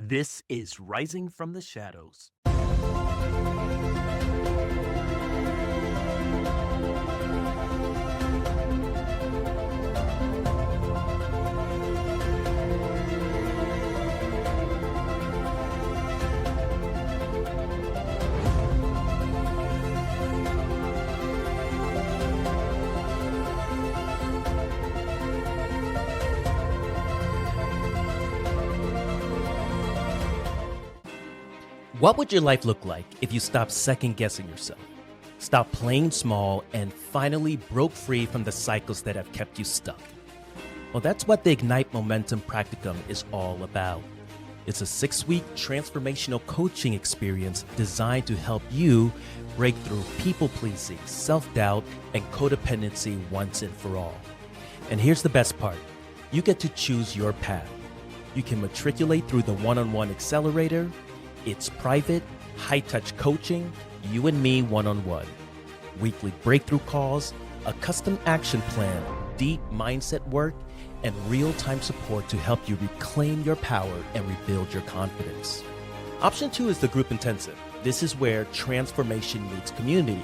This is Rising from the Shadows. What would your life look like if you stopped second-guessing yourself, stopped playing small, and finally broke free from the cycles that have kept you stuck? Well, that's what the Ignite Momentum Practicum is all about. It's a 6-week transformational coaching experience designed to help you break through people-pleasing, self-doubt, and codependency once and for all. And here's the best part. You get to choose your path. You can matriculate through the one-on-one accelerator. It's private, high-touch coaching, you and me one-on-one. Weekly breakthrough calls, a custom action plan, deep mindset work, and real-time support to help you reclaim your power and rebuild your confidence. Option 2 is the group intensive. This is where transformation meets community.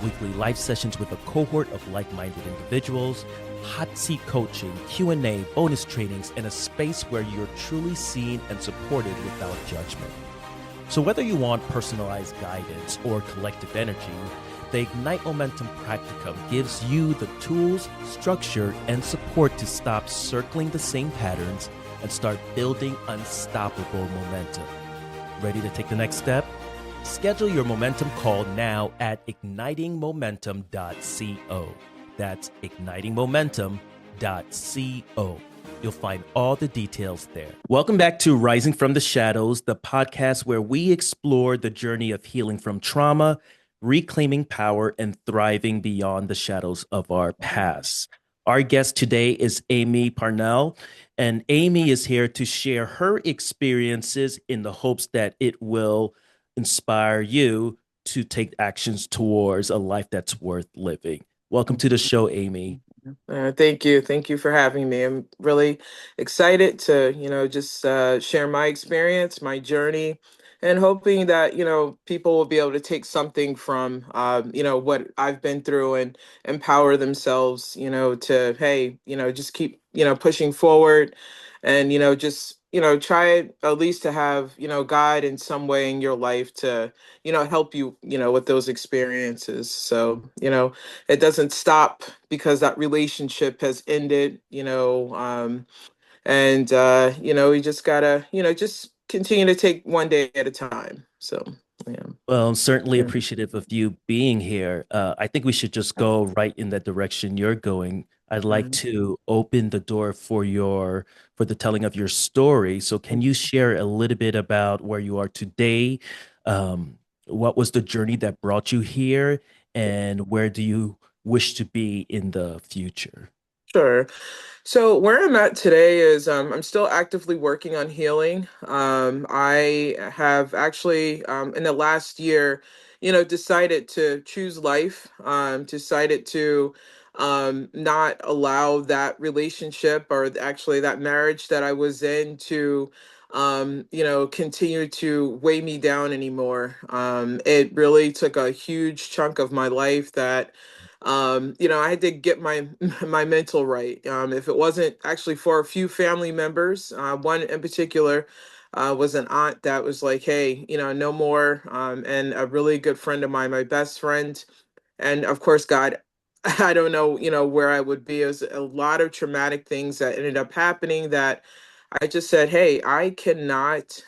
Weekly live sessions with a cohort of like-minded individuals, hot seat coaching, Q&A, bonus trainings, and a space where you're truly seen and supported without judgment. So whether you want personalized guidance or collective energy, the Ignite Momentum Practicum gives you the tools, structure, and support to stop circling the same patterns and start building unstoppable momentum. Ready to take the next step? Schedule your momentum call now at ignitingmomentum.co. That's ignitingmomentum.co. You'll find all the details there. Welcome back to Rising from the Shadows, the podcast where we explore the journey of healing from trauma, reclaiming power, and thriving beyond the shadows of our past. Our guest today is Amy Parnell, and Amy is here to share her experiences in the hopes that it will inspire you to take actions towards a life that's worth living. Welcome to the show, Amy. Thank you. Thank you for having me. I'm really excited to, just share my experience, my journey, and hoping that, people will be able to take something from, what I've been through and empower themselves, to, hey, just keep, pushing forward and, just, try at least to have, God in some way in your life to, help you, with those experiences. So, it doesn't stop because that relationship has ended, we just gotta, just continue to take one day at a time. So, yeah. Well, I'm certainly Yeah. appreciative of you being here. I think we should just go right in that direction you're going. I'd like Mhm. to open the door for the telling of your story. So can you share a little bit about where you are today? What was the journey that brought you here, and where do you wish to be in the future? Sure. So where I'm at today is I'm still actively working on healing. I have actually in the last year, decided to choose life. Decided to not allow that relationship or actually that marriage that I was in to continue to weigh me down anymore. It really took a huge chunk of my life that I had to get my my mental right. If it wasn't actually for a few family members, one in particular was an aunt that was like, "Hey, no more," and a really good friend of mine, my best friend, and of course, God. I don't know, where I would be. It was a lot of traumatic things that ended up happening that I just said, "Hey, I cannot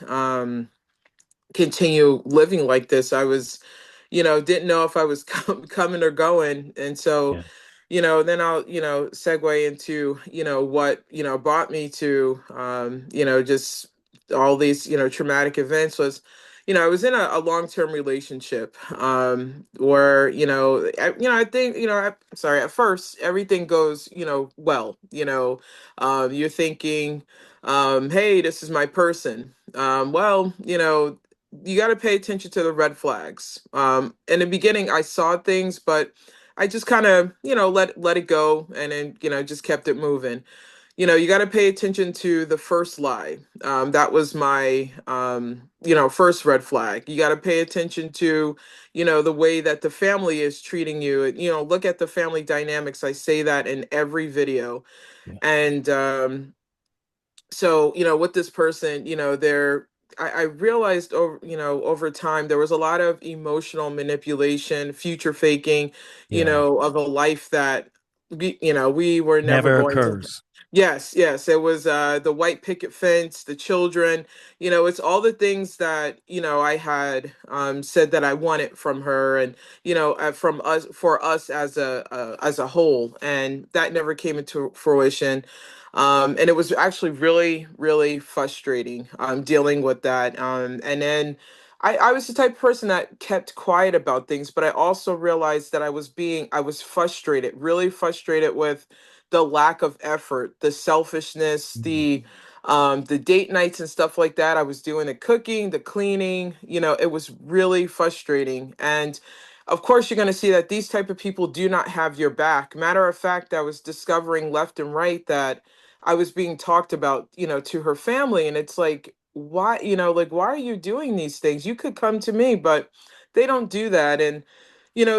continue living like this." I was didn't know if I was coming or going. And so, Yeah. then I'll, segue into, what, brought me to, just all these, traumatic events was, I was in a long-term relationship, where, I think, sorry, at first everything goes, well, you're thinking, hey, this is my person. Well, you got to pay attention to the red flags. In the beginning, I saw things, but I just kind of, let it go, and then, just kept it moving. you got to pay attention to the first lie. That was my, first red flag. You got to pay attention to, the way that the family is treating you. Look at the family dynamics. I say that in every video. Yeah. And so, with this person, I realized over time, there was a lot of emotional manipulation, future faking, Yeah. of a life that we were never Never going to. occurs. Yes, yes. It was the white picket fence, the children, it's all the things that, I had said that I wanted from her and, from us, for us as a whole. And that never came into fruition. And it was actually really, really frustrating dealing with that. And then I was the type of person that kept quiet about things, but I also realized that I was frustrated, really frustrated with the lack of effort, the selfishness, Mm. the date nights and stuff like that. I was doing the cooking, the cleaning, it was really frustrating. And of course you're going to see that these type of people do not have your back. Matter of fact, I was discovering left and right that I was being talked about, to her family. And it's like, why, like, why are you doing these things? You could come to me, but they don't do that. And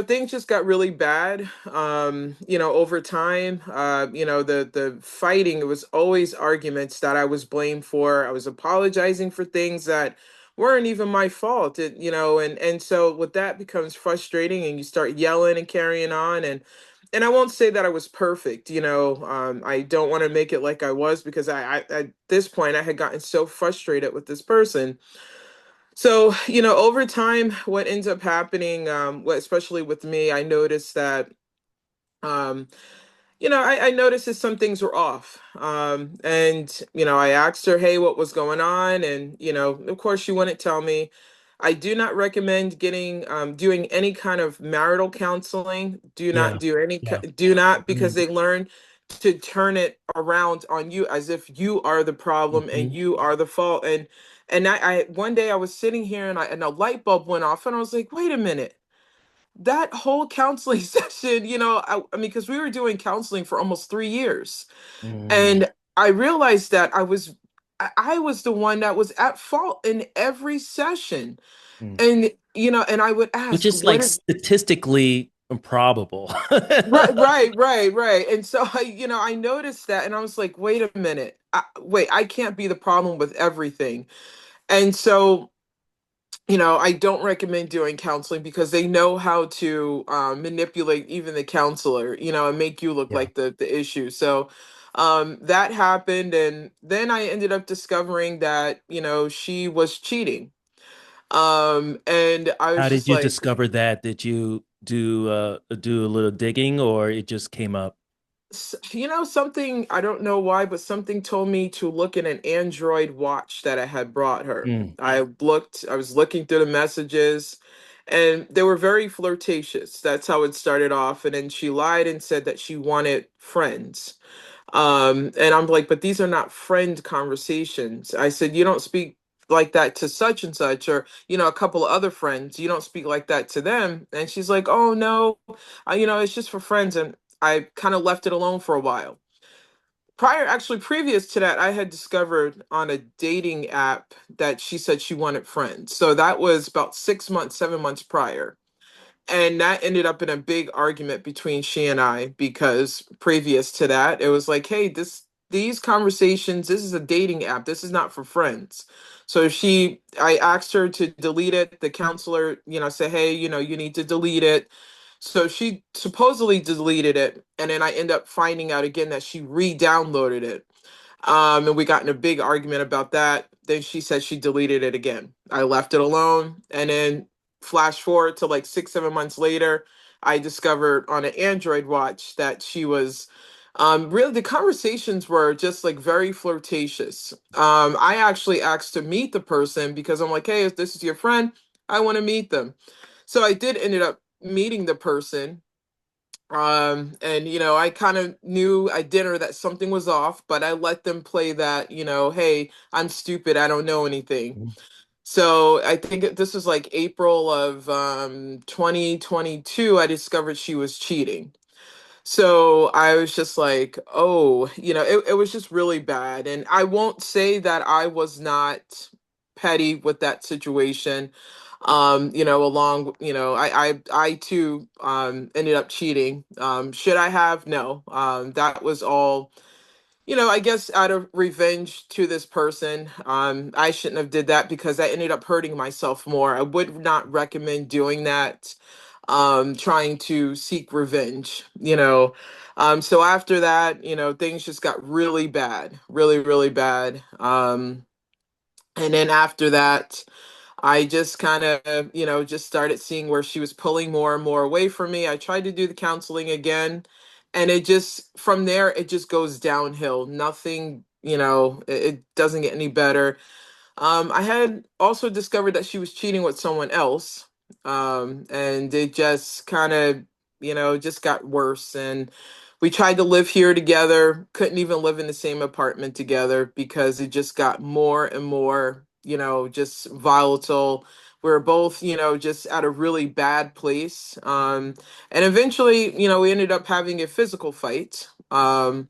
things just got really bad. Over time, the fighting, it was always arguments that I was blamed for. I was apologizing for things that weren't even my fault. And so with that becomes frustrating, and you start yelling and carrying on. And I won't say that I was perfect. I don't want to make it like I was, because I at this point I had gotten so frustrated with this person. So, over time, what ends up happening, especially with me, I noticed that, um, I noticed that some things were off. And, I asked her, hey, what was going on? And, of course, she wouldn't tell me. I do not recommend doing any kind of marital counseling. Do not Yeah. do Yeah. do not, because Mm. they learn to turn it around on you as if you are the problem and Mhm. you are the fault. And I one day I was sitting here, and a light bulb went off, and I was like, wait a minute, that whole counseling session, I mean, because we were doing counseling for almost 3 years, Mm. and I realized that I was the one that was at fault in every session. Mm. And and I would Which ask, is like statistically improbable. right. And so I noticed that, and I was like, wait a minute, wait, I can't be the problem with everything. And so I don't recommend doing counseling, because they know how to manipulate even the counselor, and make you look Yeah. like the issue. So that happened, and then I ended up discovering that she was cheating. And I was How did just you like, discover that? Did you do a little digging, or it just came up? something, I don't know why, but something told me to look at an Android watch that I had brought her. Mm. I was looking through the messages, and they were very flirtatious. That's how it started off. And then she lied and said that she wanted friends. And I'm like, but these are not friend conversations. I said, you don't speak like that to such and such, or, a couple of other friends. You don't speak like that to them. And she's like, oh, no, it's just for friends. And I kind of left it alone for a while. Actually, previous to that, I had discovered on a dating app that she said she wanted friends. So that was about 6 months, 7 months prior. And that ended up in a big argument between she and I, because previous to that, it was like, hey, these conversations, this is a dating app. This is not for friends. So I asked her to delete it. The counselor, said, hey, you need to delete it. So she supposedly deleted it. And then I end up finding out again that she re-downloaded it. And we got in a big argument about that. Then she said she deleted it again. I left it alone. And then flash forward to like 6, 7 months later, I discovered on an Android watch that she was really, the conversations were just like very flirtatious. I actually asked to meet the person, because I'm like, hey, if this is your friend, I want to meet them. So I did ended up meeting the person. And I kind of knew at dinner that something was off, but I let them play that, hey, I'm stupid, I don't know anything. Mm. So I think this was like April of 2022, I discovered she was cheating. So I was just like, oh, it was just really bad. And I won't say that I was not petty with that situation. I too ended up cheating. Should I have? No. That was all, I guess out of revenge to this person. I shouldn't have did that because I ended up hurting myself more. I would not recommend doing that, trying to seek revenge, so after that, things just got really bad, really, really bad. And then after that, I just kind of, just started seeing where she was pulling more and more away from me. I tried to do the counseling again, and it just, from there, it just goes downhill. Nothing, it doesn't get any better. I had also discovered that she was cheating with someone else. And it just kind of, just got worse. And we tried to live here together, couldn't even live in the same apartment together because it just got more and more, just volatile. We were both, just at a really bad place. And eventually, we ended up having a physical fight. And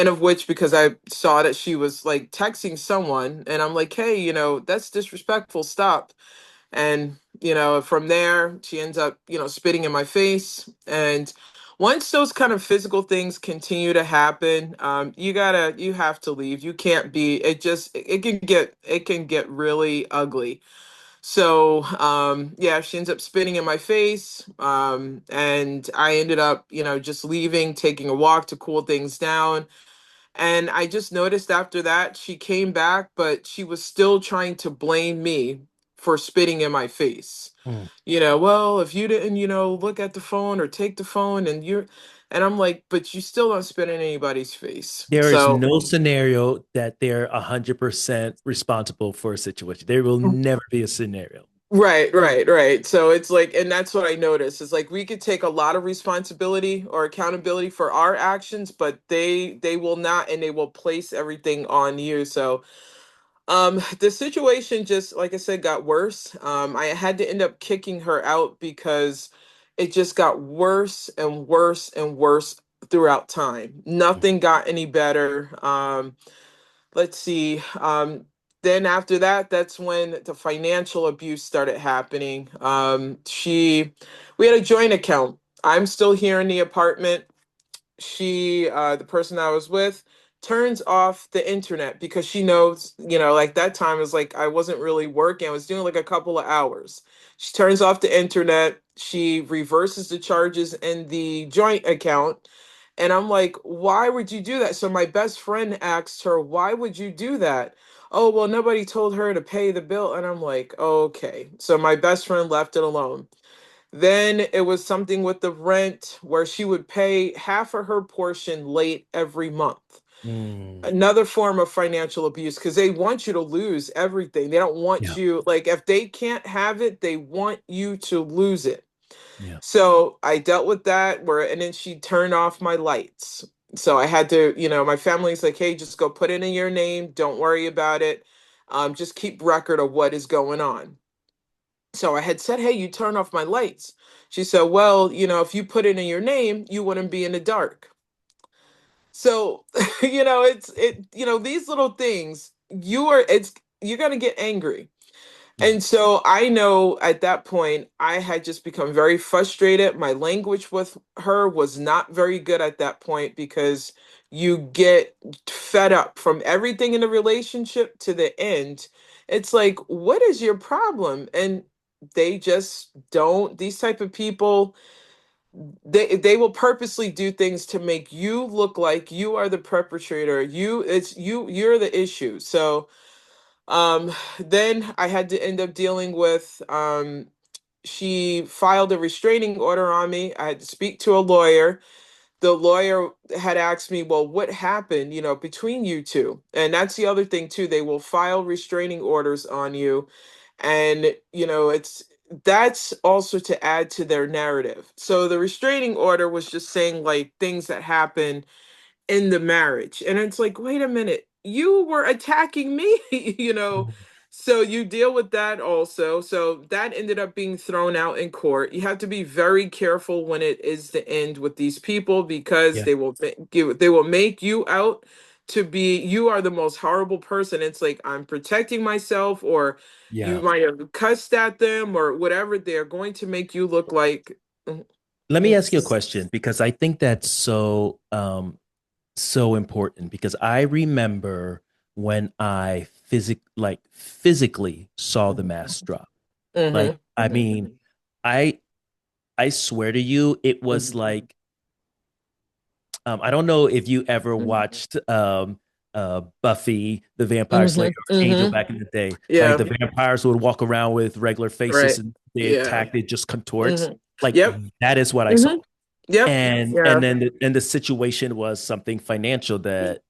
of which, because I saw that she was like texting someone, and I'm like, hey, that's disrespectful, stop. And from there she ends up, spitting in my face. And once those kind of physical things continue to happen, you have to leave. You can't be, it can get really ugly. So yeah, she ends up spitting in my face, and I ended up, just leaving, taking a walk to cool things down. And I just noticed after that, she came back, but she was still trying to blame me for spitting in my face. Mm. Well, if you didn't, look at the phone or take the phone, and I'm like, but you still don't spit in anybody's face. There is So, no scenario that they're 100% responsible for a situation. There will never be a scenario. right, right, right. So it's like, and that's what I noticed. It's like we could take a lot of responsibility or accountability for our actions, but they will not, and they will place everything on you. So the situation just, like I said, got worse. I had to end up kicking her out because it just got worse and worse and worse throughout time. Nothing got any better. Let's see. Then after that, that's when the financial abuse started happening. We had a joint account. I'm still here in the apartment. The person I was with, turns off the internet because she knows, like that time was like I wasn't really working. I was doing like a couple of hours. She turns off the internet. She reverses the charges in the joint account. And I'm like, why would you do that? So my best friend asked her, why would you do that? Oh, well, nobody told her to pay the bill. And I'm like, okay. So my best friend left it alone. Then it was something with the rent where she would pay half of her portion late every month. Mm. Another form of financial abuse because they want you to lose everything. They don't want Yeah. you, like, if they can't have it, they want you to lose it. Yeah. So I dealt with that and then she turned off my lights. So I had to, my family's like, hey, just go put it in your name. Don't worry about it. Just keep record of what is going on. So I had said, hey, you turn off my lights. She said, well, if you put it in your name, you wouldn't be in the dark. So, these little things, you're going to get angry. Yeah. And so I know at that point, I had just become very frustrated. My language with her was not very good at that point because you get fed up from everything in the relationship to the end. It's like, what is your problem? And they just don't, these type of people, they will purposely do things to make you look like you are the perpetrator. You're the issue. So um, then I had to end up dealing with, she filed a restraining order on me. I had to speak to a lawyer. The lawyer had asked me, well, what happened, between you two? And that's the other thing too. They will file restraining orders on you. And, that's also to add to their narrative. So the restraining order was just saying like things that happened in the marriage. And it's like, wait a minute, you were attacking me, you know? Mm. So you deal with that also. So that ended up being thrown out in court. You have to be very careful when it is the end with these people because Yeah. they will make you out to be you are the most horrible person. It's like I'm protecting myself, or you Yeah. might have cussed at them or whatever. They're going to make you look like mm, Let me ask you a mm, question because I think that's so important because I remember when I physically saw the mask drop. Like, mhm, I mean, I I swear to you, it was mhm, like I don't know if you ever mhm, watched Buffy the Vampire Slayer mhm, or Angel mhm. back in the day. Like Yeah, the vampires would walk around with regular faces right. and they Yeah. attack, it just contorts. Hmm. Like Yep. that is what I saw. Hmm. Yep. And Yeah. then the situation was something financial that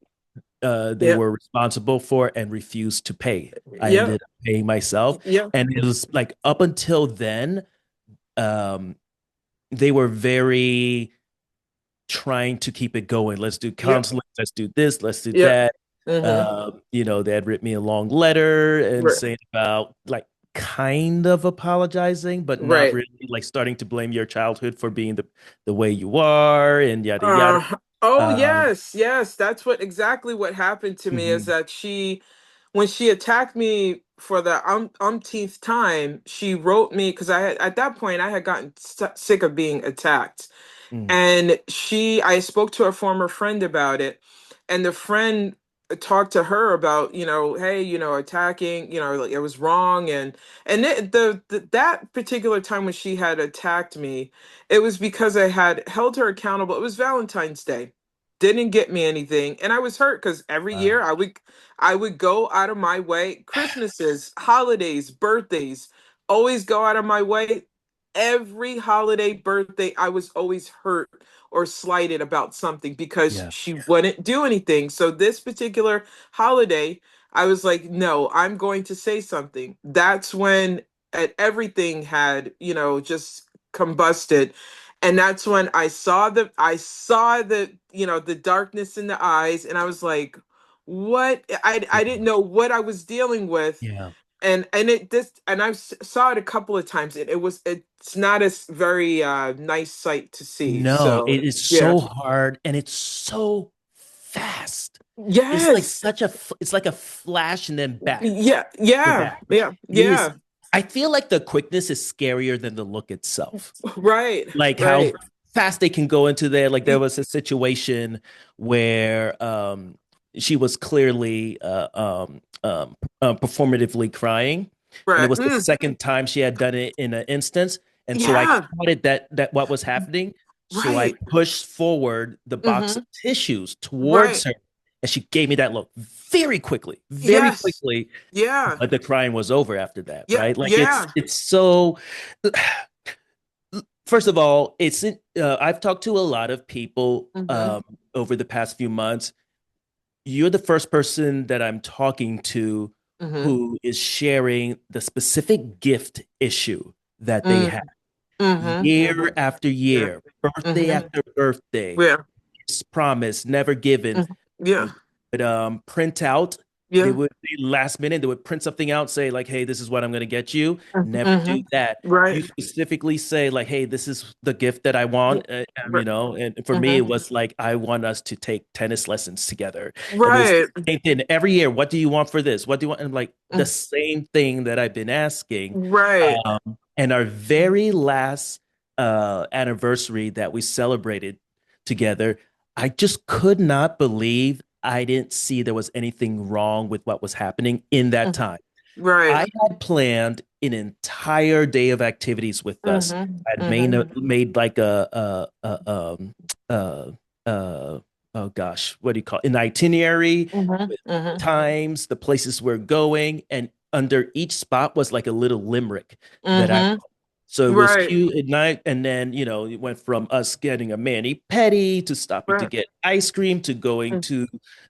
they Yep. were responsible for and refused to pay. I Yep. ended up paying myself. Yep. And it was like up until then, um, they were very trying to keep it going. Let's do Yep. counseling. Let's do this. Let's do Yep. that. Hmm. They had written me a long letter and Right. saying about like kind of apologizing, but not Right. really, like starting to blame your childhood for being the way you are and yada yada. Oh Um, yes, yes. That's what exactly what happened to me is mhm, that when she attacked me for the umpteenth time, she wrote me because I had at that point I had gotten sick of being attacked. mm, And I spoke to a former friend about it, and the friend talked to her about, hey, attacking, like it was wrong. And that particular time when she had attacked me, it was because I had held her accountable. It was Valentine's Day. Didn't get me anything, and I was hurt because every wow. year I would go out of my way. Christmases, holidays, birthdays, always go out of my way. Every holiday, birthday, I was always hurt or slighted about something because Yeah. she wouldn't do anything. So this particular holiday, I was like, no, I'm going to say something. That's when everything had, just combusted. And that's when I saw the darkness in the eyes, and I was like, what? I didn't know what I was dealing with. Yeah. And saw it a couple of times, and it's not a very nice sight to see. No, So it is yeah. so hard and it's so fast. It's like Yes. it's like a flash and then back. Yeah, We're yeah, back. yeah, It is. yeah. I feel like the quickness is scarier than the look itself. Right, Like how right. fast they can go into there. Like there was a situation where she was clearly performatively crying, and it Right. was the second time she had done it in an instance. And so I Yeah, caught it that what was happening. So I right. pushed forward the box of Hmm. tissues towards Right. her, and she gave me that look very Yes. quickly. Yeah. But the crying was over after that, Yeah. right? Like Yeah. it's so. First of all, I've talked to a lot of people Hmm. over the past few months. You're the first person that I'm talking to Hmm. who is sharing the specific gift issue that they Hmm. have Hmm. year after Yeah. year, birthday Hmm. after birthday, Yeah. promise never given. Mhm. Yeah. Would print out. They Yeah. would last minute. They would print something out, say like, "Hey, this is what I'm going to get you." Never do Hmm. that. Right. You specifically say like, "Hey, this is the gift that I want." Right. And for me, Hmm. it was like, "I want us to take tennis lessons together." And it was the Right. same thing every year. What do you want for this? What do you want? And like the same thing that I've been asking. Right. And our very last anniversary that we celebrated together, I just could not believe I didn't see there was anything wrong with what was happening in that Mhm. time. Right. I had planned an entire day of activities with us. Mhm. I'd Mhm. made like uh, oh gosh, what do you call it? An itinerary Mhm. with Mhm. times, the places we're going, and under each spot was like a little limerick that I. Mhm. So it was Right. cute at night, and then it went from us getting a mani pedi to stopping to Right. get ice cream to going to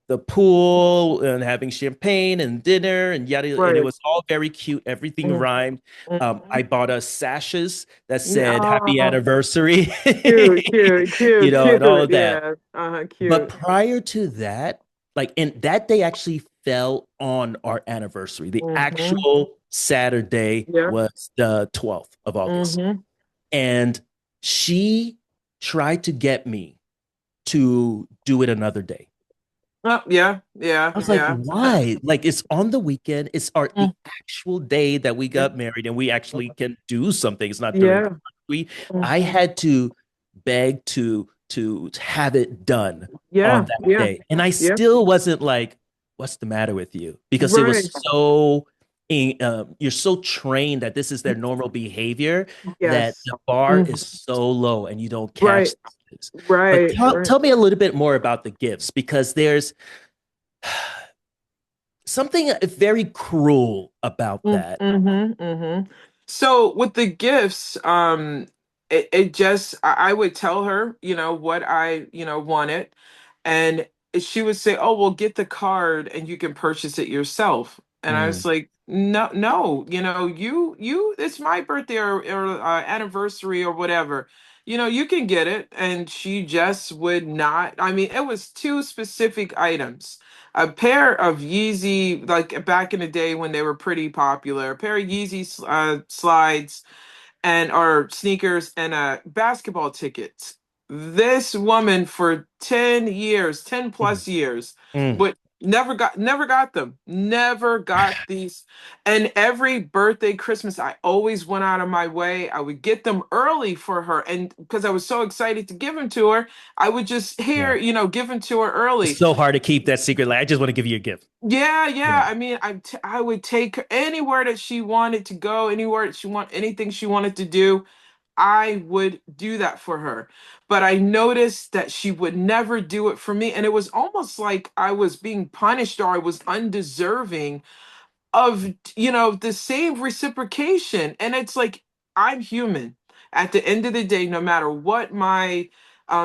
the pool and having champagne and dinner and yada. And it Right. was all very cute. Everything Mhm. rhymed. I Mhm. bought us sashes that Yeah. said "Happy Oh, Anniversary," cute, cute, cute, and all cute. of that. Yeah. But Cute. prior to that, like, and that day actually fell on our anniversary. The Mm-hmm. actual Saturday Yeah. was the 12th of August. Mm-hmm. And she tried to get me to do it another day. Oh, yeah. Yeah. I was like, Yeah. why? Like, it's on the weekend. It's the Mm. actual day that we got married, and we actually can do something. It's not during the Yeah. we. I Mhm. had to beg to have it done on Yeah. that Yeah. day, and I Yeah. still wasn't like, "What's the matter with you?" Because it was Right. so. You're so trained that this is their normal behavior that Yes. the bar Mhm. is so low and you don't catch Right. this. But Right. tell, Right. tell me a little bit more about the gifts because there's something very cruel about that. Mm-hmm, mm-hmm. So with the gifts, it just I would tell her, what I, wanted, and she would say, "Oh, well, get the card and you can purchase it yourself." And I was Mm, like, "No, no, it's my birthday or anniversary or whatever. You can get it." And she just would not. I mean, it was two specific items, a pair of Yeezy, like back in the day when they were pretty popular, a pair of Yeezy slides and or sneakers and basketball tickets. This woman for 10 years, 10 mm, plus years, mm. would never got them. Never got these. And every birthday, Christmas, I always went out of my way. I would get them early for her. And because I was so excited to give them to her, I would just Yeah. give them to her It's early. so hard to keep that secret. Like, I just want to give you a gift. Yeah, Yeah. yeah. I mean, I would take her anywhere that she wanted to go, anywhere that she want anything she wanted to do. I would do that for her. But I noticed that she would never do it for me, and it was almost like I was being punished or I was undeserving of the same reciprocation. And it's like, I'm human at the end of the day, no matter what my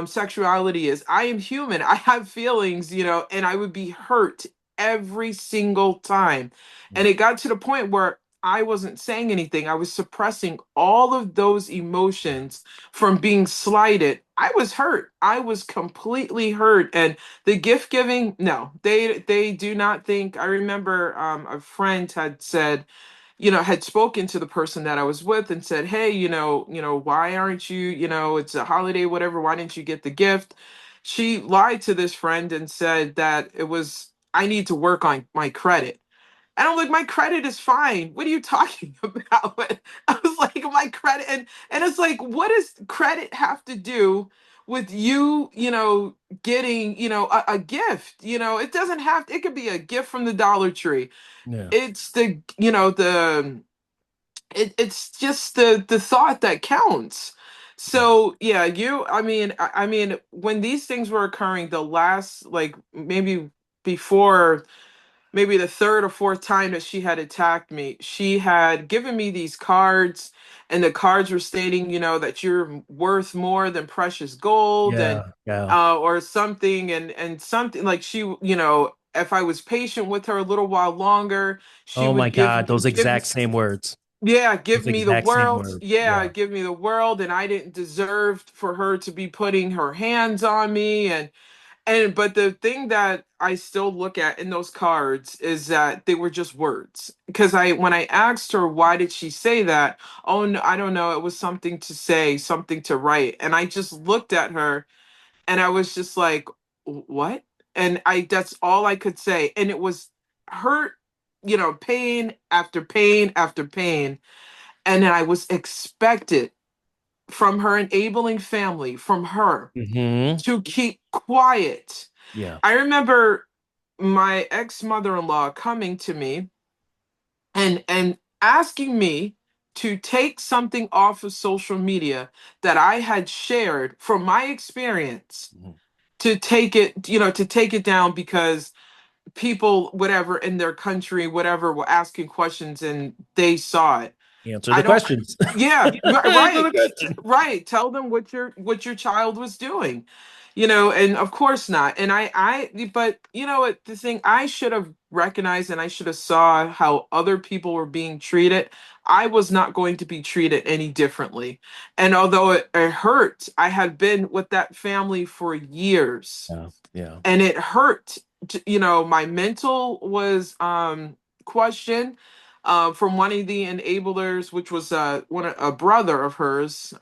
sexuality is. I am human. I have feelings, and I would be hurt every single time. And Mm, it got to the point where I wasn't saying anything. I was suppressing all of those yeah. emotions from being slighted. I was hurt. I was completely hurt. And the gift giving, no, they do not think. I remember a friend had said, had spoken to the person that I was with and said, "Hey, why aren't you, it's a holiday, whatever, why didn't you get the gift?" She lied to this friend and said that it was I need to work on my credit. And I'm like, my credit is fine. What are you talking about? I was like, my credit, and it's like, what does credit have to do with you, getting, a gift? It doesn't have it could be a gift from the Dollar Tree. Yeah. It's the, it's just the thought that counts. Yeah. So yeah, I mean, when these things were occurring, the last, like, maybe before, maybe the third or fourth time that she had attacked me, she had given me these cards, and the cards were stating, that you're worth more than precious gold, and Yeah. Yeah. or something, and something like she, if I was patient with her a little while longer, she Oh my would give God. Those give exact same words. yeah, give Those me the exact same world. words. Yeah, Yeah. give me the world, and I didn't deserve for her to be putting her hands on me. And but the thing that I still look at in those cards is that they were just words. Because when I asked her why did she say that, oh no, I don't know, it was something to say, something to write. And I just looked at her and I was just like, what? And I that's all I could say. And it was hurt, pain after pain after pain. And then I was expected from her enabling family, from her, Hmm. to keep quiet. Yeah. I remember my ex-mother-in-law coming to me and asking me to take something off of social media that I had shared from my experience, Mhm. to take it down because people, whatever, in their country, whatever, were asking questions and they saw it. Answer I the don't. questions. Yeah, Answer the right, question. right. Tell them what your child was doing, and of course not. And but you know what? The thing I should have recognized, and I should have saw how other people were being treated. I was not going to be treated any differently. And although it hurt, I had been with that family for years, Yeah. Yeah. and it hurt. my mental was questioned from one of the enablers, which was a brother of hers.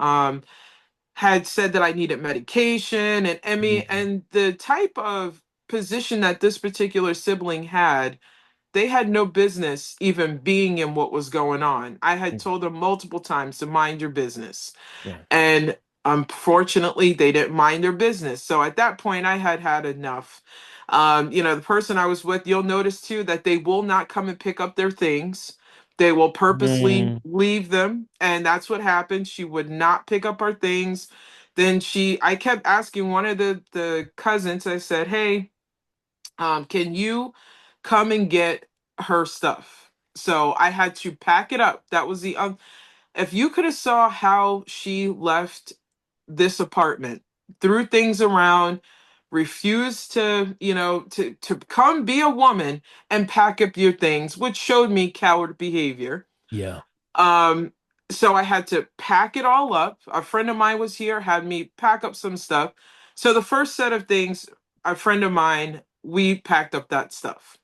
Had said that I needed medication, and Mhm. and the type of position that this particular sibling had, they had no business even being in what was going on. I had Mhm. told them multiple times to mind your business. Yeah. And unfortunately, they didn't mind their business. So at that point, I had had enough. The person I was with, you'll notice too that they will not come and pick up their things. They will purposely Mm, leave them. And that's what happened. She would not pick up our things. I kept asking one of the cousins, I said, hey, can you come and get her stuff? So I had to pack it up. That was the if you could have saw how she left this apartment, threw things around, refused to, to come be a woman and pack up your things, which showed me coward behavior. yeah. Um, so I had to pack it all up. A friend of mine was here, had me pack up some stuff. So the first set of things, a friend of mine, we packed up that stuff.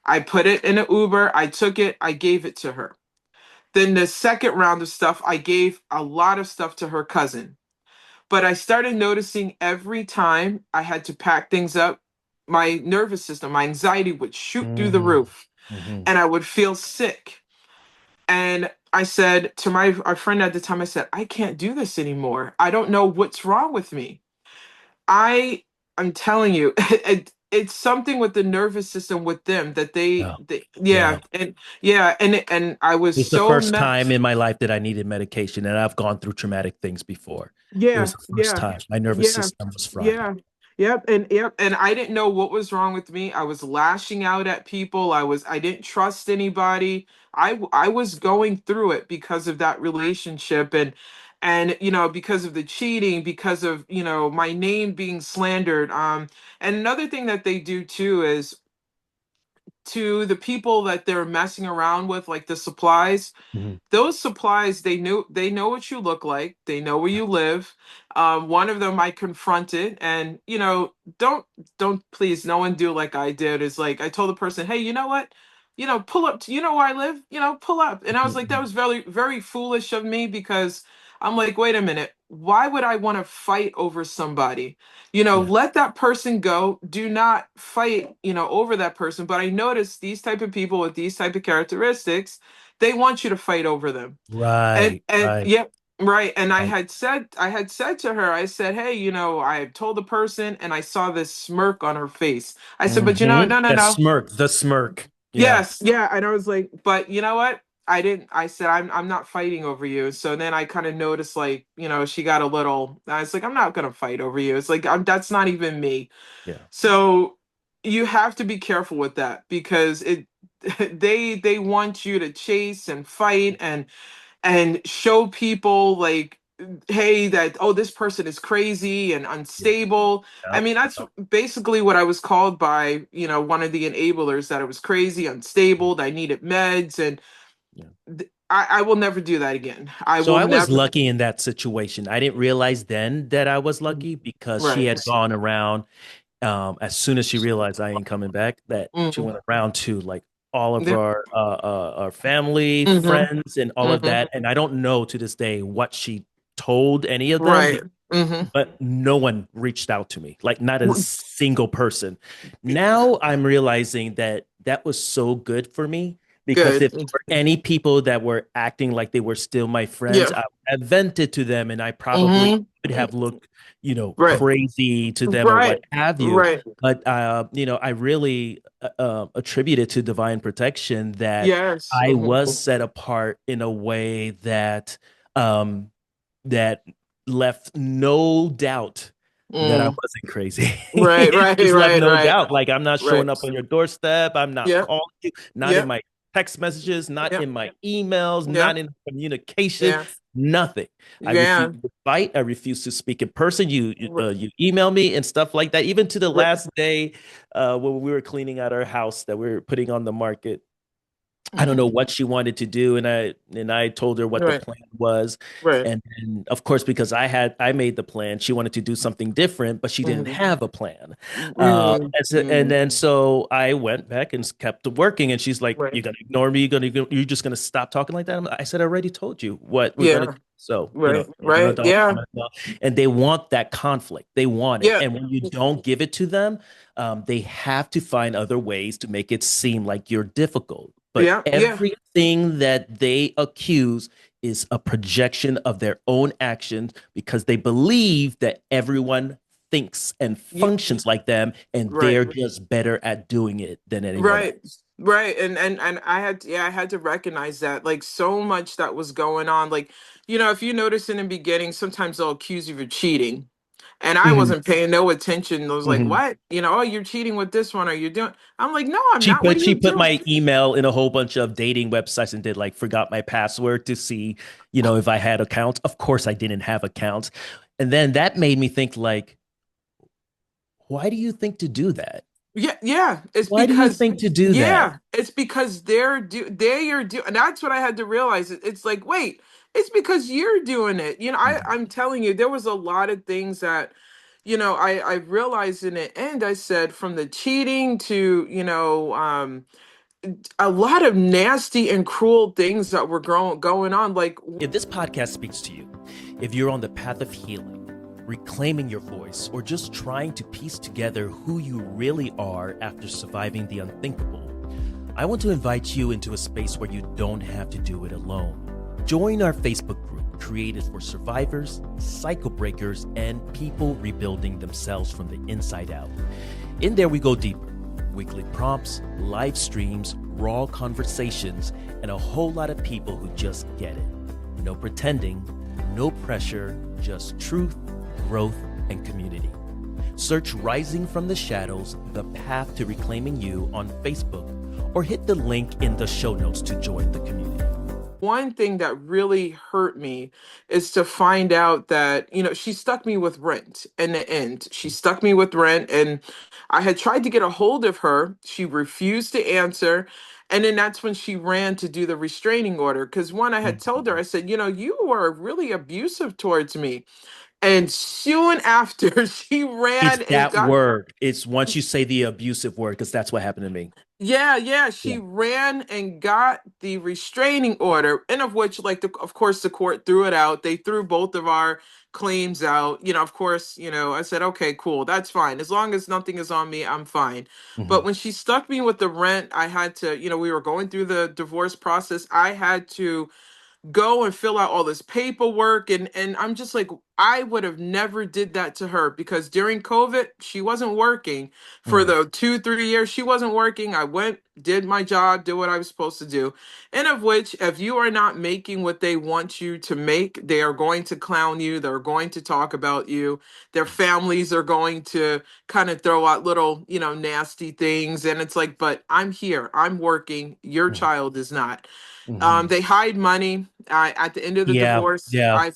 I put it in an Uber, I took it, I gave it to her. Then the second round of stuff, I gave a lot of stuff to her cousin. But I started noticing every time I had to pack things up, my nervous system, my anxiety would shoot through the Hmm. roof Hmm. and I would feel sick. And I said to my friend at the time, I said, I can't do this anymore. I don't know what's wrong with me. I I'm telling you, it's something with the nervous system with them that Yeah. Yeah. yeah, and yeah, and I was It was the so first time messed. in my life that I needed medication, and I've gone through traumatic things before. It was Yeah, the first yeah, time my nervous yeah, system was fried. yeah. Yep, and I didn't know what was wrong with me. I was lashing out at people. I didn't trust anybody. I was going through it because of that relationship, and because of the cheating, because of my name being slandered. And another thing that they do too is to the people that they're messing around with, like the supplies, Mhm. those supplies, they know what you look like, they know where you live. One of them I confronted, and don't please, no one do like I did. Is like I told the person, hey, you know what, pull up to, where I live, pull up. And I was like, that Mhm. was very very foolish of me, because I'm like, wait a minute, why would I want to fight over somebody? Yeah. Let that person go. Do not fight over that person. But I noticed these type of people with these type of characteristics, they want you to fight over them. and Right. and Right. yep, right. And Right. I had said to her, I said, hey, I told the person, and I saw this smirk on her face. I said, but Hmm. no, no, That no. smirk, the smirk. Yeah. Yes, yeah. And I was like, but you know what, I didn't. I said, I'm not fighting over you. So then I kind of noticed, like, she got a little. I was like, I'm not gonna fight over you. It's like, that's not even me. Yeah. So you have to be careful with that, because it they want you to chase and fight and show people, like, hey, that, oh, this person is crazy and Yeah. unstable. I Yep. mean, that's basically what I was called by, one of the enablers, that I was crazy, unstable, that I needed meds. And Yeah. I will never do that again. I So will I was never. lucky in that situation. I didn't realize then that I was lucky because she Right. had gone around as soon as she realized I ain't coming back, that she Mm. went around to like all of Yep. our family, Hmm. friends, and all of Hmm. that. And I don't know to this day what she told any of them, Right. Hmm. but no one reached out to me, like not a single person. Now I'm realizing that that was so good for me because Good. if there were any people that were acting like they were still my friends, Yeah. I vented to them and I probably Hmm. would have looked, Right. crazy to them or what Right. have you. Right. But I really attribute it to divine protection that Yes. I Hmm. was set apart in a way um, that left no doubt that I Mm. wasn't crazy. Right. It Right. just left Right. no Right. doubt. Like I'm not showing Right. up on your doorstep. I'm not Yep. calling you, not in Yep. my text messages, not Yep. in my emails, Yep. not in communication, Yeah. nothing. I refuse Yeah. to fight. I refuse to speak in person. R- You email me and stuff like that. Even to the r- last day when we were cleaning out our house that we were putting on the market, I don't know what she wanted to do, and I told her what the Right. plan was, Right. and of course, because I made the plan, she wanted to do something different, but she didn't Mm-hmm. have a plan. Mm-hmm. And then so I went back and kept working, and she's like, "You're Right. gonna ignore me? You're just gonna stop talking like that?" I said, "I already told you what we're gonna Yeah. do." So, Right. I'm an Right. adult, Yeah. I'm an adult, and they want that conflict. They want it, Yeah. and when you don't give it to them, they have to find other ways to make it seem like you're difficult. But Yeah. Yeah. everything that they accuse is a projection of their own actions because they believe that everyone thinks and Ye- functions like them and Right. they're just better at doing it than anyone Right. else. Right. And I had to recognize that, like, so much that was going on. Like, if you notice in the beginning, sometimes they'll accuse you of cheating. And I Mhm, wasn't paying no attention. I was like, mhm. what? Oh, you're cheating with this one, or you're doing. I'm like, no, I'm She not. What put are she you put doing? my email in a whole bunch of dating websites and did like forgot my password to see, if I had accounts. Of course I didn't have accounts. And then that made me think like, why do you think to do that? Yeah, yeah. It's Why do you because think to do that? yeah, it's because they are do and that's what I had to realize. It's like, wait, it's because you're doing it. Mhm. I'm telling you, there was a lot of things that, I realized in the end. I said, from the cheating to, a lot of nasty and cruel things that were going on. Like, If this podcast speaks to you, if you're on the path of healing, reclaiming your voice, or just trying to piece together who you really are after surviving the unthinkable, I want to invite you into a space where you don't have to do it alone. Join our Facebook group created for survivors, cycle breakers, and people rebuilding themselves from the inside out. In there, we go deeper. Weekly prompts, live streams, raw conversations, and a whole lot of people who just get it. No pretending, no pressure, just truth, growth, and community. Search Rising from the Shadows, The Path to Reclaiming You on Facebook, or hit the link in the show notes to join the community. one thing that really hurt me is to find out that, she stuck me with rent in the end. She stuck me with rent, and I had tried to get a hold of her. She refused to answer. And then that's when she ran to do the restraining order. Because one, I had told her, I Mhm. said, you were really abusive towards me. And soon after, she It's ran and that got. word. It's once you say the abusive word, because that's what happened to me. Yeah, yeah, she Yeah. ran and got the restraining order, and of which, like, of course, the court threw it out. They threw both of our claims out. Of course, I said, okay, cool, that's fine. As long as nothing is on me, I'm fine. But Mhm. when she stuck me with the rent, I had to, we were going through the divorce process. I had to go and fill out all this paperwork, and I'm just like, I would have never did that to her, because during COVID she wasn't working. For Mhm. the 2 3 years she wasn't working, I went, did my job, did what I was supposed to do. And of which, if you are not making what they want you to make, they are going to clown you, they're going to talk about you, their families are going to kind of throw out little, nasty things. And it's like, but I'm here, I'm working, your Mhm. child is not. Mhm. They hide money. At the end of the Yeah, divorce, yeah.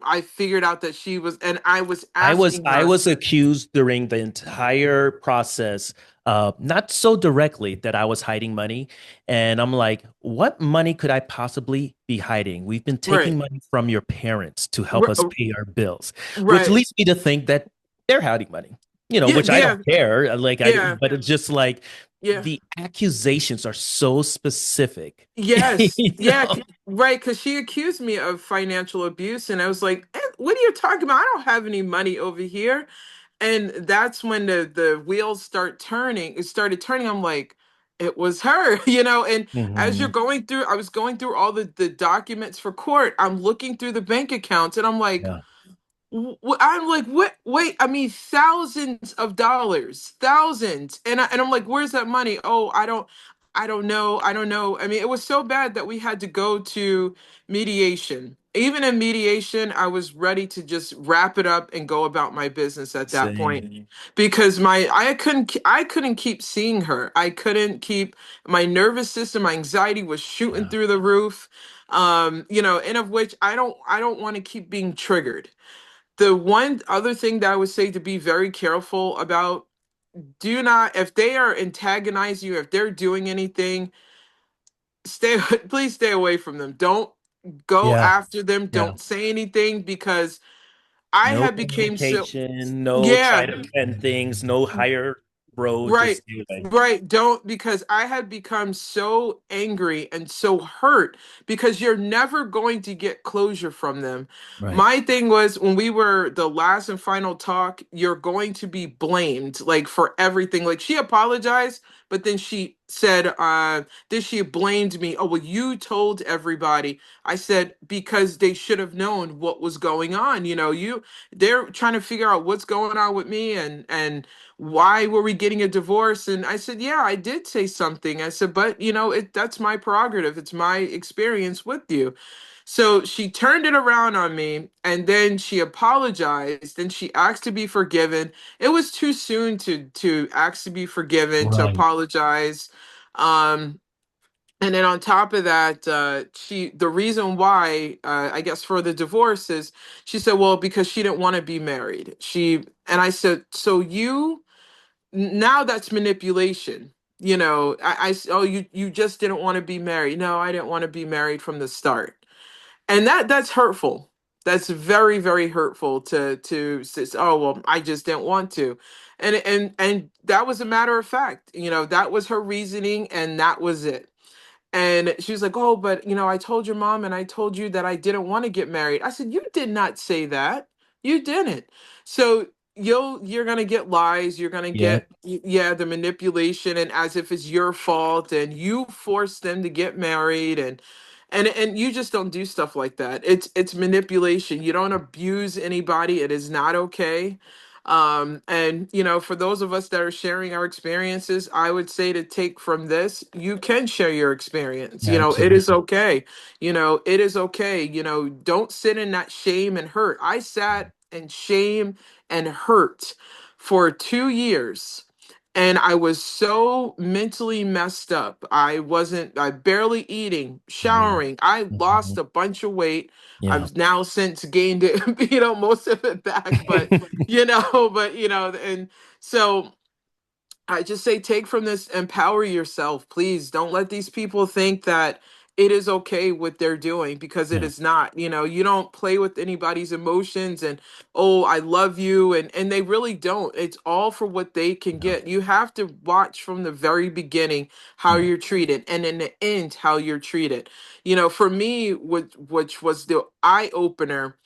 I figured out that she was, and I was I was asking I her. was accused during the entire process, not so directly that I was hiding money, and I'm like, what money could I possibly be hiding? We've been taking Right, money from your parents to help right, us pay our bills, which right. leads me to think that they're hiding money. Yeah, Which I yeah, don't care. yeah, But it's just like yeah. the accusations are so specific. Yes, You yeah, know? right. Because she accused me of financial abuse, and I was like, what are you talking about? I don't have any money over here." And that's when the wheels start turning. It started turning. I'm like, it was her, And as you're Mhm. going through, I was going through all the documents for court. I'm looking through the bank accounts, and I'm like, Yeah. I'm like, what? Wait, I mean, thousands of dollars, thousands, and I'm like, where's that money? Oh, I don't know, I don't know. I mean, it was so bad that we had to go to mediation. Even in mediation, I was ready to just wrap it up and go about my business at that point, Same. because I couldn't keep seeing her. I couldn't keep, my nervous system, my anxiety was shooting Yeah. through the roof. And of which, I don't want to keep being triggered. The one other thing that I would say to be very careful about: do not, if they are antagonizing you, if they're doing anything, stay please stay away from them. Don't go Yeah. after them. Yeah. Don't say anything because I No had became so communication, no try yeah. to bend things, no higher road, just Right. stay away. Right. Don't, because I had become so angry and so hurt because you're never going to get closure from them. Right. My thing was when we were the last and final talk, you're going to be blamed like for everything. Like she apologized, but then she said, then she blamed me. Oh, well, you told everybody. I said, because they should have known what was going on. They're trying to figure out what's going on with me and why were we getting a divorce? And I said, yeah, I did say something. I said, but that's my prerogative. It's my experience with you. So she turned it around on me and then she apologized and she asked to be forgiven. It was too soon to ask to be forgiven, to Right. apologize. Um, and then on top of that, the reason why, I guess for the divorce is she said, well, because she didn't want to be married. And I said, so now that's manipulation. Oh, you just didn't want to be married. No, I didn't want to be married from the start. And that's hurtful. That's very, very hurtful to say, oh, well, I just didn't want to. And that was a matter of fact. That was her reasoning and that was it. And she was like, oh, but I told your mom and I told you that I didn't want to get married. I said, you did not say that. You didn't. So you're gonna get lies, you're gonna Yeah. get yeah, the manipulation and as if it's your fault and you forced them to get married and you just don't do stuff like that. It's manipulation. You don't abuse anybody. It is not okay. And for those of us that are sharing our experiences, I would say to take from this, you can share your experience. It is Absolutely. okay. It is okay. Don't sit in that shame and hurt. I sat in shame and hurt for 2 years. And I was so mentally messed up. I barely eating, Yeah. showering. I lost Mhm. a bunch of weight. Yeah. I've now since gained it, most of it back, but and so I just say take from this, empower yourself, please. Don't let these people think that it is okay what they're doing because it Yeah. is not. You don't play with anybody's emotions and oh, I love you and they really don't. It's all for what they can Yeah. get. You have to watch from the very beginning how Yeah. you're treated and in the end how you're treated. For me, which was the eye opener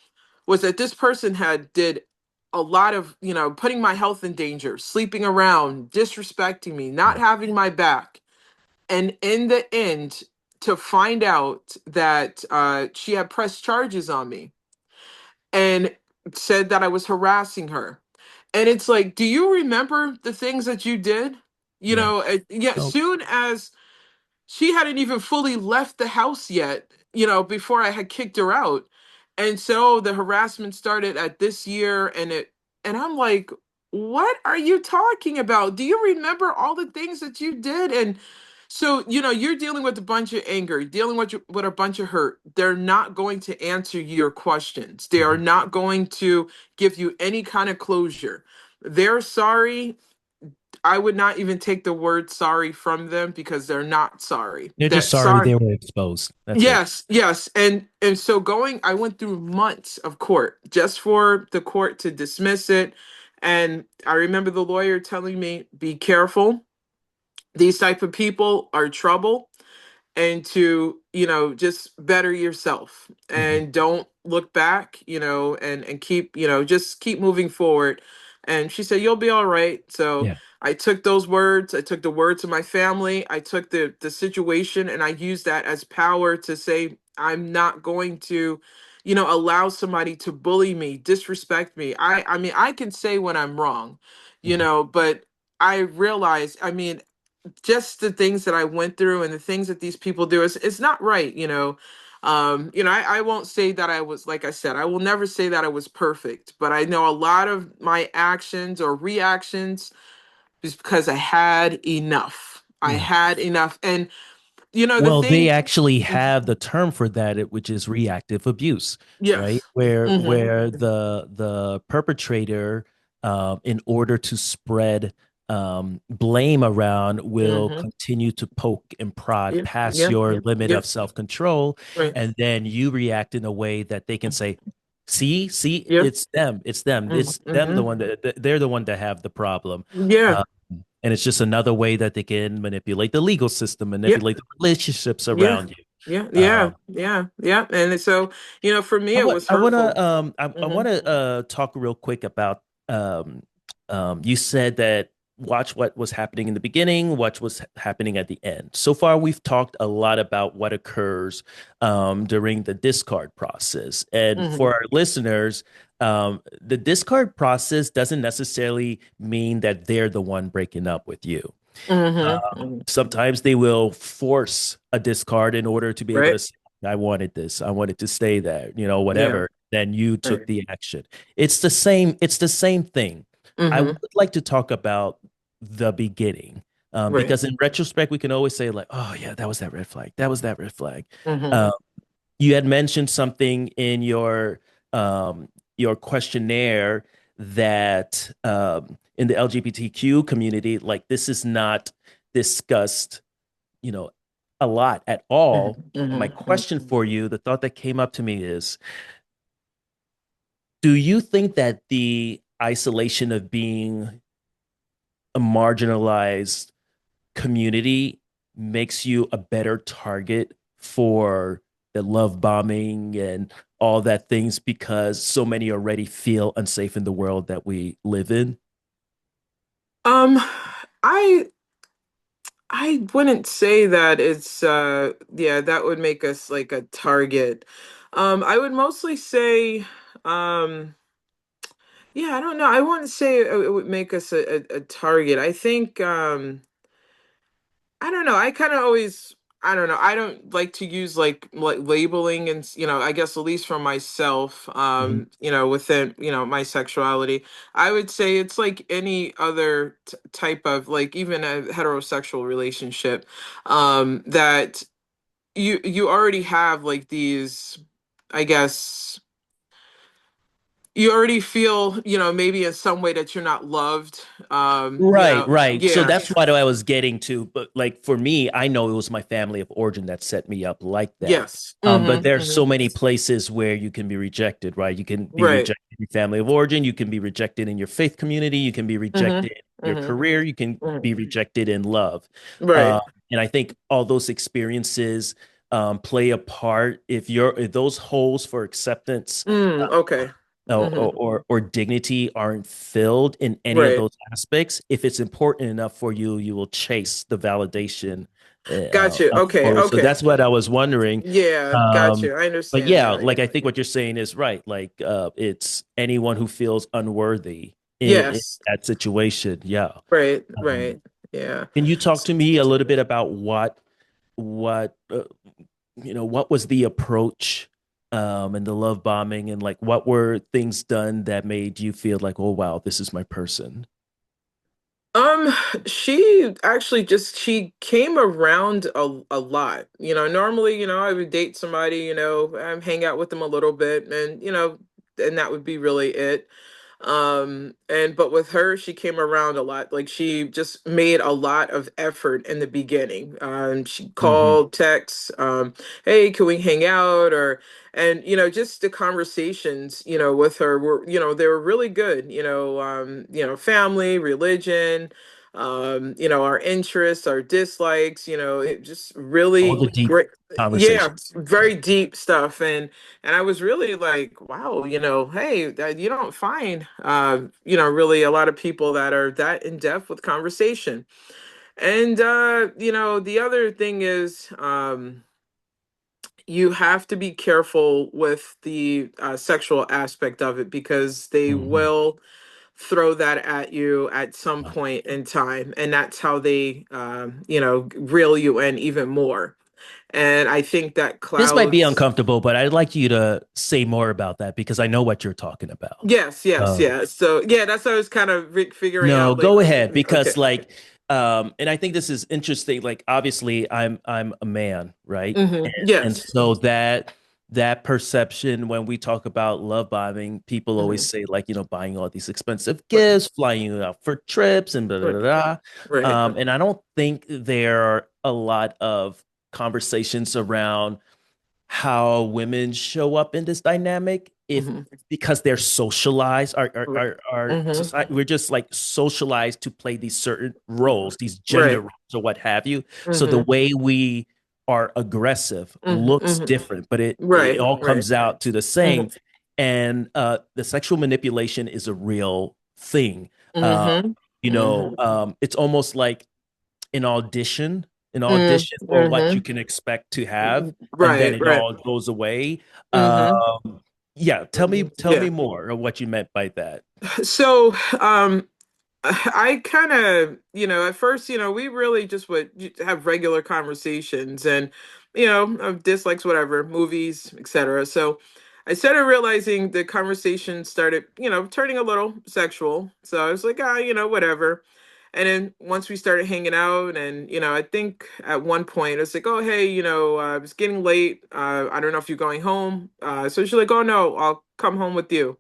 was that this person had did a lot of putting my health in danger, sleeping around, disrespecting me, not having my back, and in the end to find out that she had pressed charges on me and said that I was harassing her. And it's like, do you remember the things that you did? Yeah. Yeah, So soon as she hadn't even fully left the house yet, before I had kicked her out. And so the harassment started at this year and I'm like, what are you talking about? Do you remember all the things that you did? And so, you're dealing with a bunch of anger, dealing with a bunch of hurt. They're not going to answer your questions. They are mhm. not going to give you any kind of closure. They're sorry. I would not even take the word sorry from them because they're not sorry. They're just That sorry sorry. they were exposed. That's it. Yes, yes. And so I went through months of court just for the court to dismiss it. And I remember the lawyer telling me, be careful. These type of people are trouble and to just better yourself Mhm. and don't look back and keep just keep moving forward. And she said you'll be all right. So Yeah. I took those words, I took the words of my family, I took the situation and I used that as power to say I'm not going to allow somebody to bully me, disrespect me. I mean I can say when I'm wrong, Mhm. but I realize, I mean, just the things that I went through and the things that these people do is it's not right. I won't say that I was, like I said, I will never say that I was perfect, but I know a lot of my actions or reactions is because I had enough. I Yeah. had enough. And the Well, they thing. actually have the term for that, which is reactive abuse, right? Yes. Where the perpetrator, in order to spread blame around will Mm-hmm. continue to poke and prod Yeah. past Yeah. your Yeah. limit Yeah. of self-control, Right. and then you react in a way that they can say, see, Yeah. it's them, the Mm-hmm. one they're the one that have the problem. Yeah. uh, and it's just another way that they can manipulate the legal system, Yeah. manipulate the relationships Yeah. around you. Yeah. Yeah. um, Yeah. Yeah. And so, for me, I it want was I want hurtful. to I Mm-hmm. want to talk real quick about um you said that watch what was happening in the beginning, watch what's happening at the end. So far, we've talked a lot about what occurs during the discard process, and Mm-hmm. for our listeners, the discard process doesn't necessarily mean that they're the one breaking up with you. Mm-hmm. Sometimes they will force a discard in order to be able to Right. say, I wanted this, I wanted to stay there, Yeah. whatever. Then you took Right. the action. It's the same thing. I would Mm-hmm. like to talk about the beginning. Right. Because in retrospect, we can always say, like, oh yeah, that was that red flag. That was that red flag. Mm-hmm. Um, you had mentioned something in your questionnaire that in the LGBTQ community, like this is not discussed, you know, a lot at all. Mm-hmm. My question Mm-hmm. for you, the thought that came up to me is, do you think that the isolation of being a marginalized community makes you a better target for the love bombing and all that things because so many already feel unsafe in the world that we live in? Um, I I wouldn't say that it's yeah, that would make us like a target. I would mostly say um yeah, I don't know. I wouldn't say it would make us a target. I think I don't know. I kind of always I don't know. I don't like to use like labeling and I guess at least for myself Mhm. within my sexuality. I would say it's like any other type of like even a heterosexual relationship that you already have like these I guess you already feel maybe in some way that you're not loved Right, right. So yeah. that's what I was getting to. But like for me, I know it was my family of origin that set me up like that. Yes. But Mm-hmm, there's so mm-hmm. many places where you can be rejected, right? You can be Right. rejected in your family of origin, you can be rejected in your faith community, you can be rejected Mm-hmm, in your mm-hmm, career, you can be mm-hmm. rejected in love. Right. Um, and I think all those experiences play a part. If those holes for acceptance Okay. Mm-hmm. or dignity aren't filled in any of Right. those aspects, if it's important enough for you, you will chase the validation Got you. Okay. for it. So Okay. that's what I was wondering. Yeah, got Um, you. I but understand yeah, now. like Yeah. I think what you're saying is right. Like it's anyone who feels unworthy in Yes. that situation. Yeah. Right. Um, Right. Yeah. can you talk to me a little bit about what was the approach and the love bombing, and like what were things done that made you feel like, oh wow, this is my person? Um, she actually just she came around a lot. Normally, I would date somebody, hang out with them a little bit and and that would be really it. And but with her, she came around a lot. Like she just made a lot of effort in the beginning. She Hmm. called, texts, hey, can we hang out? And just the conversations, with her were, they were really good, family, religion, our interests, our dislikes, it just All really the deep great. Yeah, conversations. very deep stuff. And I was really like, wow, hey, that you don't find really a lot of people that are that in depth with conversation. And the other thing is you have to be careful with the sexual aspect of it because they Hmm. will throw that at you at some point in time, and that's how they reel you in even more. And I think that This might be clouds. uncomfortable, but I'd like you to say more about that because I know what you're talking about. Yes, yes, Um, yes. So yeah, that's what I was kind of figuring no, out. Like, go ahead okay. because like and I think this is interesting. Like obviously I'm a man, right? And Yes. so that perception when we talk about love bombing, people always Hmm. say like, buying all these expensive Right, gifts, flying you out for trips and blah, blah, right, blah, blah. right. And I don't think there are a lot of conversations around how women show up in this dynamic if Hmm. because they're socialized Right. our Hmm. society, we're just like socialized to play these certain roles, these gender Right. roles or what have you. So the Hmm. way we are aggressive Hmm. looks Hmm. different, but it Right, all right. comes out to the Hmm. same. And the sexual manipulation is a real thing. uh Hmm. Hmm. it's almost like an audition, Hmm. for what you Hmm. can expect to have, and then Right, it right. all goes away. Hmm. Yeah, tell me Yeah. more of what you meant by that. So, I kind of, at first, we really just would have regular conversations and, of dislikes, whatever, movies, etc. So I started realizing the conversation started, turning a little sexual. So I was like, whatever. And then once we started hanging out, and, I think at one point it's like, oh, hey, it's getting late. I don't know if you're going home. So she's like, oh, no, I'll come home with you.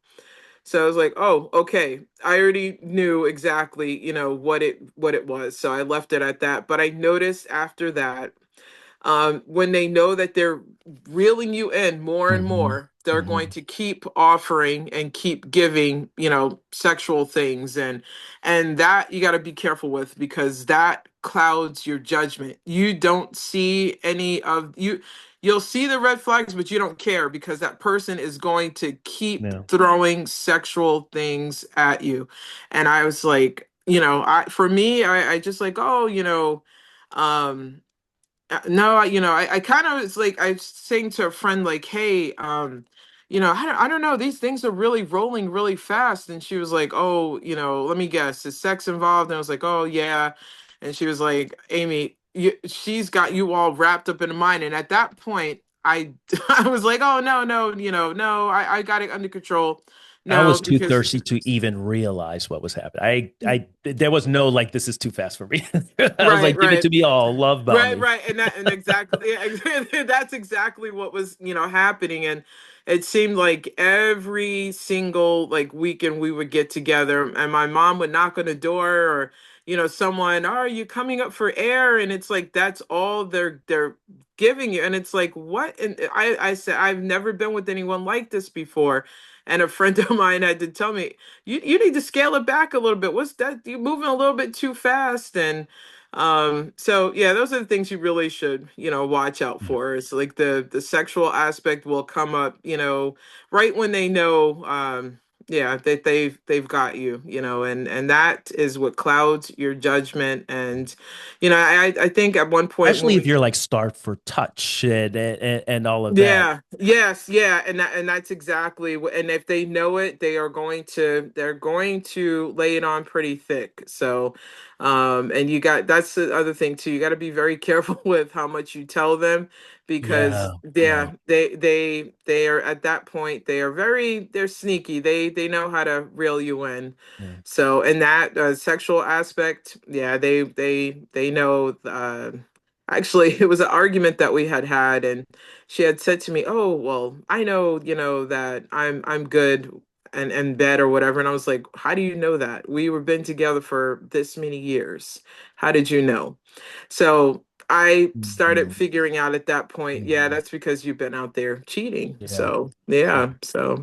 So I was like, "Oh, okay." I already knew exactly, what it was. So I left it at that. But I noticed after that, when they know that they're reeling you in more and Hmm. more, they're going Hmm. to keep offering and keep giving, sexual things, and that you got to be careful with, because that clouds your judgment. You don't see any of you. You'll see the red flags, but you don't care, because that person is going to keep Yeah, throwing sexual things at you. And I was like, for me, I just like, oh, um no, I kind of was like, I was saying to a friend, like, hey, I don't know, these things are really rolling really fast. And she was like, oh, let me guess, is sex involved? And I was like, oh, yeah. And she was like, Amy, she's got you all wrapped up in a mind. And at that point, I, I was like, oh, no, no, no, I got it under control. I No, was too because thirsty to even realize what was happening. I there was no like, this is too fast for me. I was right, like, give it right. to me all, love Right, bombing. right, and exactly, yeah, that's exactly what was, happening. And it seemed like every single like weekend we would get together, and my mom would knock on the door, or someone, oh, are you coming up for air? And it's like that's all they're giving you, and it's like, what? And I said, I've never been with anyone like this before. And a friend of mine had to tell me, you need to scale it back a little bit. What's that? You're moving a little bit too fast. And so yeah, those are the things you really should, watch out Yeah. for. It's like the sexual aspect will come up, right when they know, yeah, that they've got you, and that is what clouds your judgment. And I think at one point when Especially if we you're like starved for touch and all of that. yeah, yes, yeah, and that's exactly what. And if they know it, they're going to lay it on pretty thick. So, and that's the other thing too. You got to be very careful with how much you tell them, because Yeah, yeah, yeah, they are at that point. They're sneaky. They know how to reel you in. yeah. So, and that sexual aspect, yeah, they know. Actually, it was an argument that we had, and she had said to me, "Oh, well, I know, that I'm good and bad or whatever." And I was like, "How do you know that? We were been together for this many years. How did you know?" So I started Mhm, figuring out at that point, yeah, mhm. that's because you've been out there cheating. Yeah, So yeah.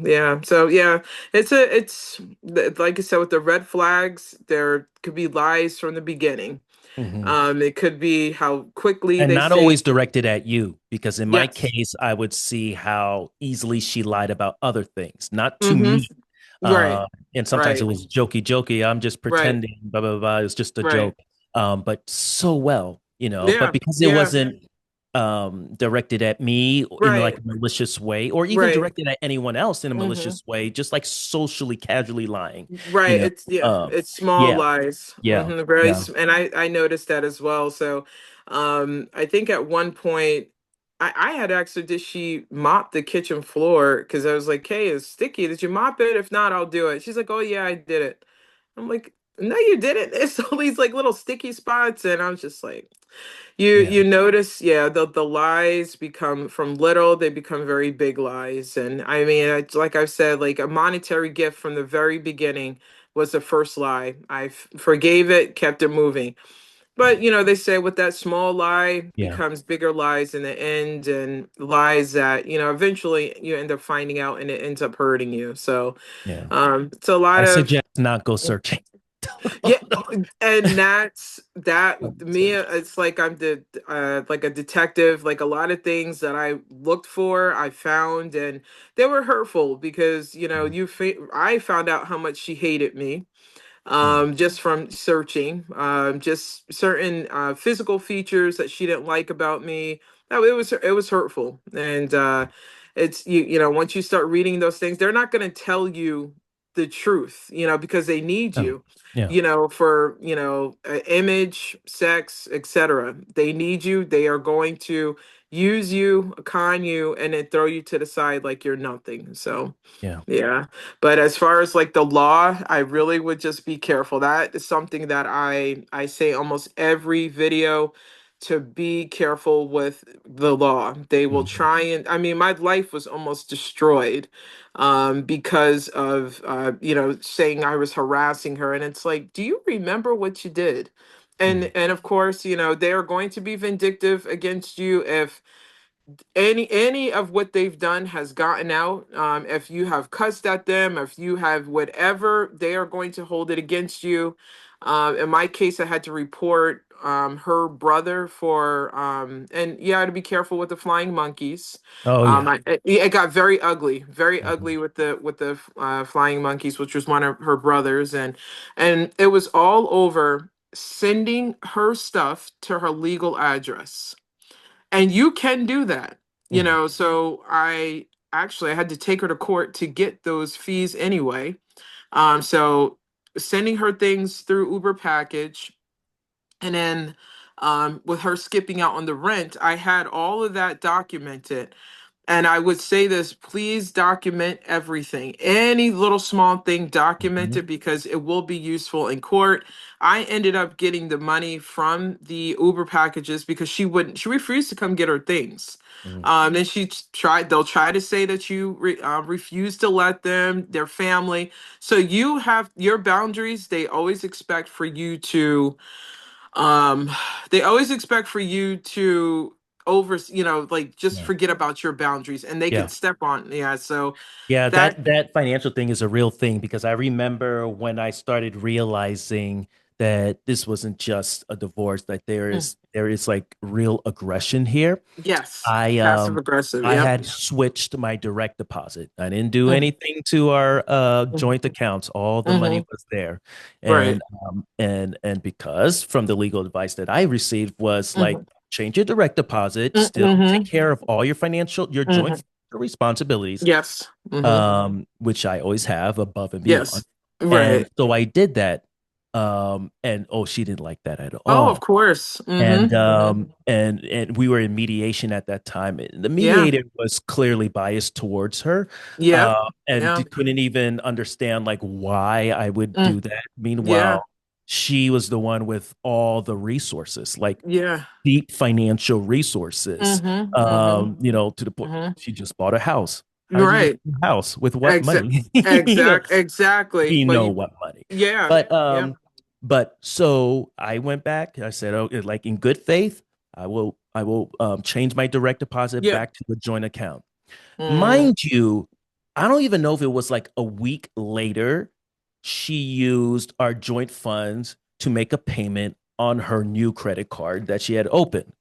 yeah, so yeah, like I said, with the red flags, there could be lies from the beginning. Mhm. It could be how quickly And they not say always directed at you, because in my yes. case, I would see how easily she lied about other things, not to Mm-hmm. me. Right. Uh, and sometimes it Right. was jokey, jokey. I'm just Right. pretending, blah, blah, blah. It's just a Right. joke. But so well, but Yeah. because it Yeah. wasn't directed at me in like Right. a malicious way, or even Right. directed at anyone else in a Mm-hmm. malicious way, just like socially, casually lying, you Right. know. It's yeah. Um, It's small yeah, lies. yeah, Mm-hmm. yeah. And I noticed that as well. So, I think at one point I had asked her, did she mop the kitchen floor? Because I was like, hey, it's sticky. Did you mop it? If not, I'll do it. She's like, oh yeah, I did it. I'm like, no, you didn't. It's all these like little sticky spots, and I was just like. You Yeah. notice, yeah, the lies become from little, they become very big lies. And I mean, like I've said, like a monetary gift from the very beginning was the first lie. Forgave it, kept it moving. But they say with that small lie Yeah. becomes bigger lies in the end, and lies that eventually you end up finding out, and it ends up hurting you. So Yeah. it's a lot I of. suggest not go searching. Yeah, and that's that Don't me. search. It's like I'm the like a detective. Like a lot of things that I looked for, I found, and they were hurtful because Mm, I found out how much she hated me, mm, just from searching, just certain physical features that she didn't like about me. No, it was hurtful, and it's once you start reading those things, they're not going to tell you the truth, because they need oh, you, yeah. for image, sex, etc. They need you. They are going to use you, con you, and then throw you to the side like you're nothing. So. Yeah. Yeah. But as far as like the law, I really would just be careful. That is something that I say almost every video, to be careful with the law. They will Mhm. try, and I mean my life was almost destroyed because of saying I was harassing her, and it's like, do you remember what you did? Mm, And of course, they are going to be vindictive against you if any of what they've done has gotten out. If you have cussed at them, if you have whatever, they are going to hold it against you. In my case, I had to report her brother for and you got to be careful with the flying monkeys. oh yeah. It got very Mhm. ugly with the flying monkeys, which was one of her brothers, and it was all over sending her stuff to her legal address, and you can do that, Mm, so I had to take her to court to get those fees anyway. So sending her things through Uber package, and then with her skipping out on the rent, I had all of that documented. And I would say this, please document everything. Any little small thing, document mhm, it, because it will be useful in court. I ended up getting the money from the Uber packages because she refused to come get her things. mm, Then they'll try to say that you refuse to let them, their family. So you have your boundaries. Um, they always expect for you to like just yeah. forget about your boundaries, and they Yeah. could step on. Yeah. So Yeah, that, that financial thing is a real thing because I remember when I started realizing that this wasn't just a divorce, that mm, there is like real aggression here. yes, I passive um aggressive. I Yep. had switched my direct deposit. I didn't do Mm, anything to our mm, joint accounts. All the money hmm. was there. Right. And because from the legal advice that I received was like Hmm. change your direct deposit, still take Hmm. care of all your joint Hmm. responsibilities, Yes. Hmm. which I always have above and beyond. Yes. Right. And so I did that. And oh, she didn't like that at Oh, of all. course. Hmm. And we were in mediation at that time. The Yeah. mediator was clearly biased towards her, Yep. and Yeah. couldn't even understand like why I would Mm, do that. yeah. Meanwhile, she was the one with all the resources, like Yeah. deep financial resources. Hmm. Hmm. To the point Hmm. she just bought a house. How did you just Right. buy a house with what Exact. money? Exactly. We But know you. what money. Yeah. But Yeah. so I went back. I said, oh, like in good faith, I will change my direct deposit Yeah. back to the joint account. Mm. Mind you, I don't even know if it was like a week later, she used our joint funds to make a payment on her new credit card that she had opened.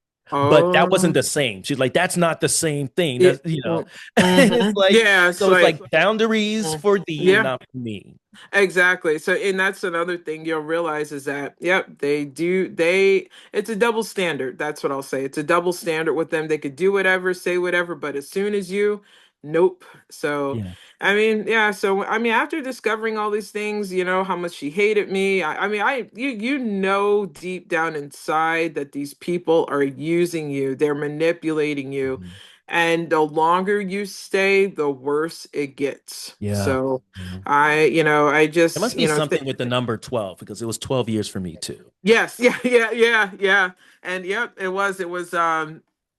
But that wasn't Oh. the same. She's like, that's not the same thing. Yeah. That's, it's Mm-hmm. like, Yeah. It's so it's like. like boundaries Mm. for thee, Yeah. not for me. Exactly. So, and that's another thing you'll realize is that, yep, it's a double standard. That's what I'll say. It's a double standard with them. They could do whatever, say whatever, but as soon as nope. So, Yeah. I mean, yeah. So, I mean, after discovering all these things, how much she hated me. I mean, you know, deep down inside that these people are using you, they're manipulating you. Mhm. and the longer you stay, the worse it gets. Yeah. So Yeah. I It just, must be something with the number 12 because it was 12 years for me too. yes, yeah. And yep,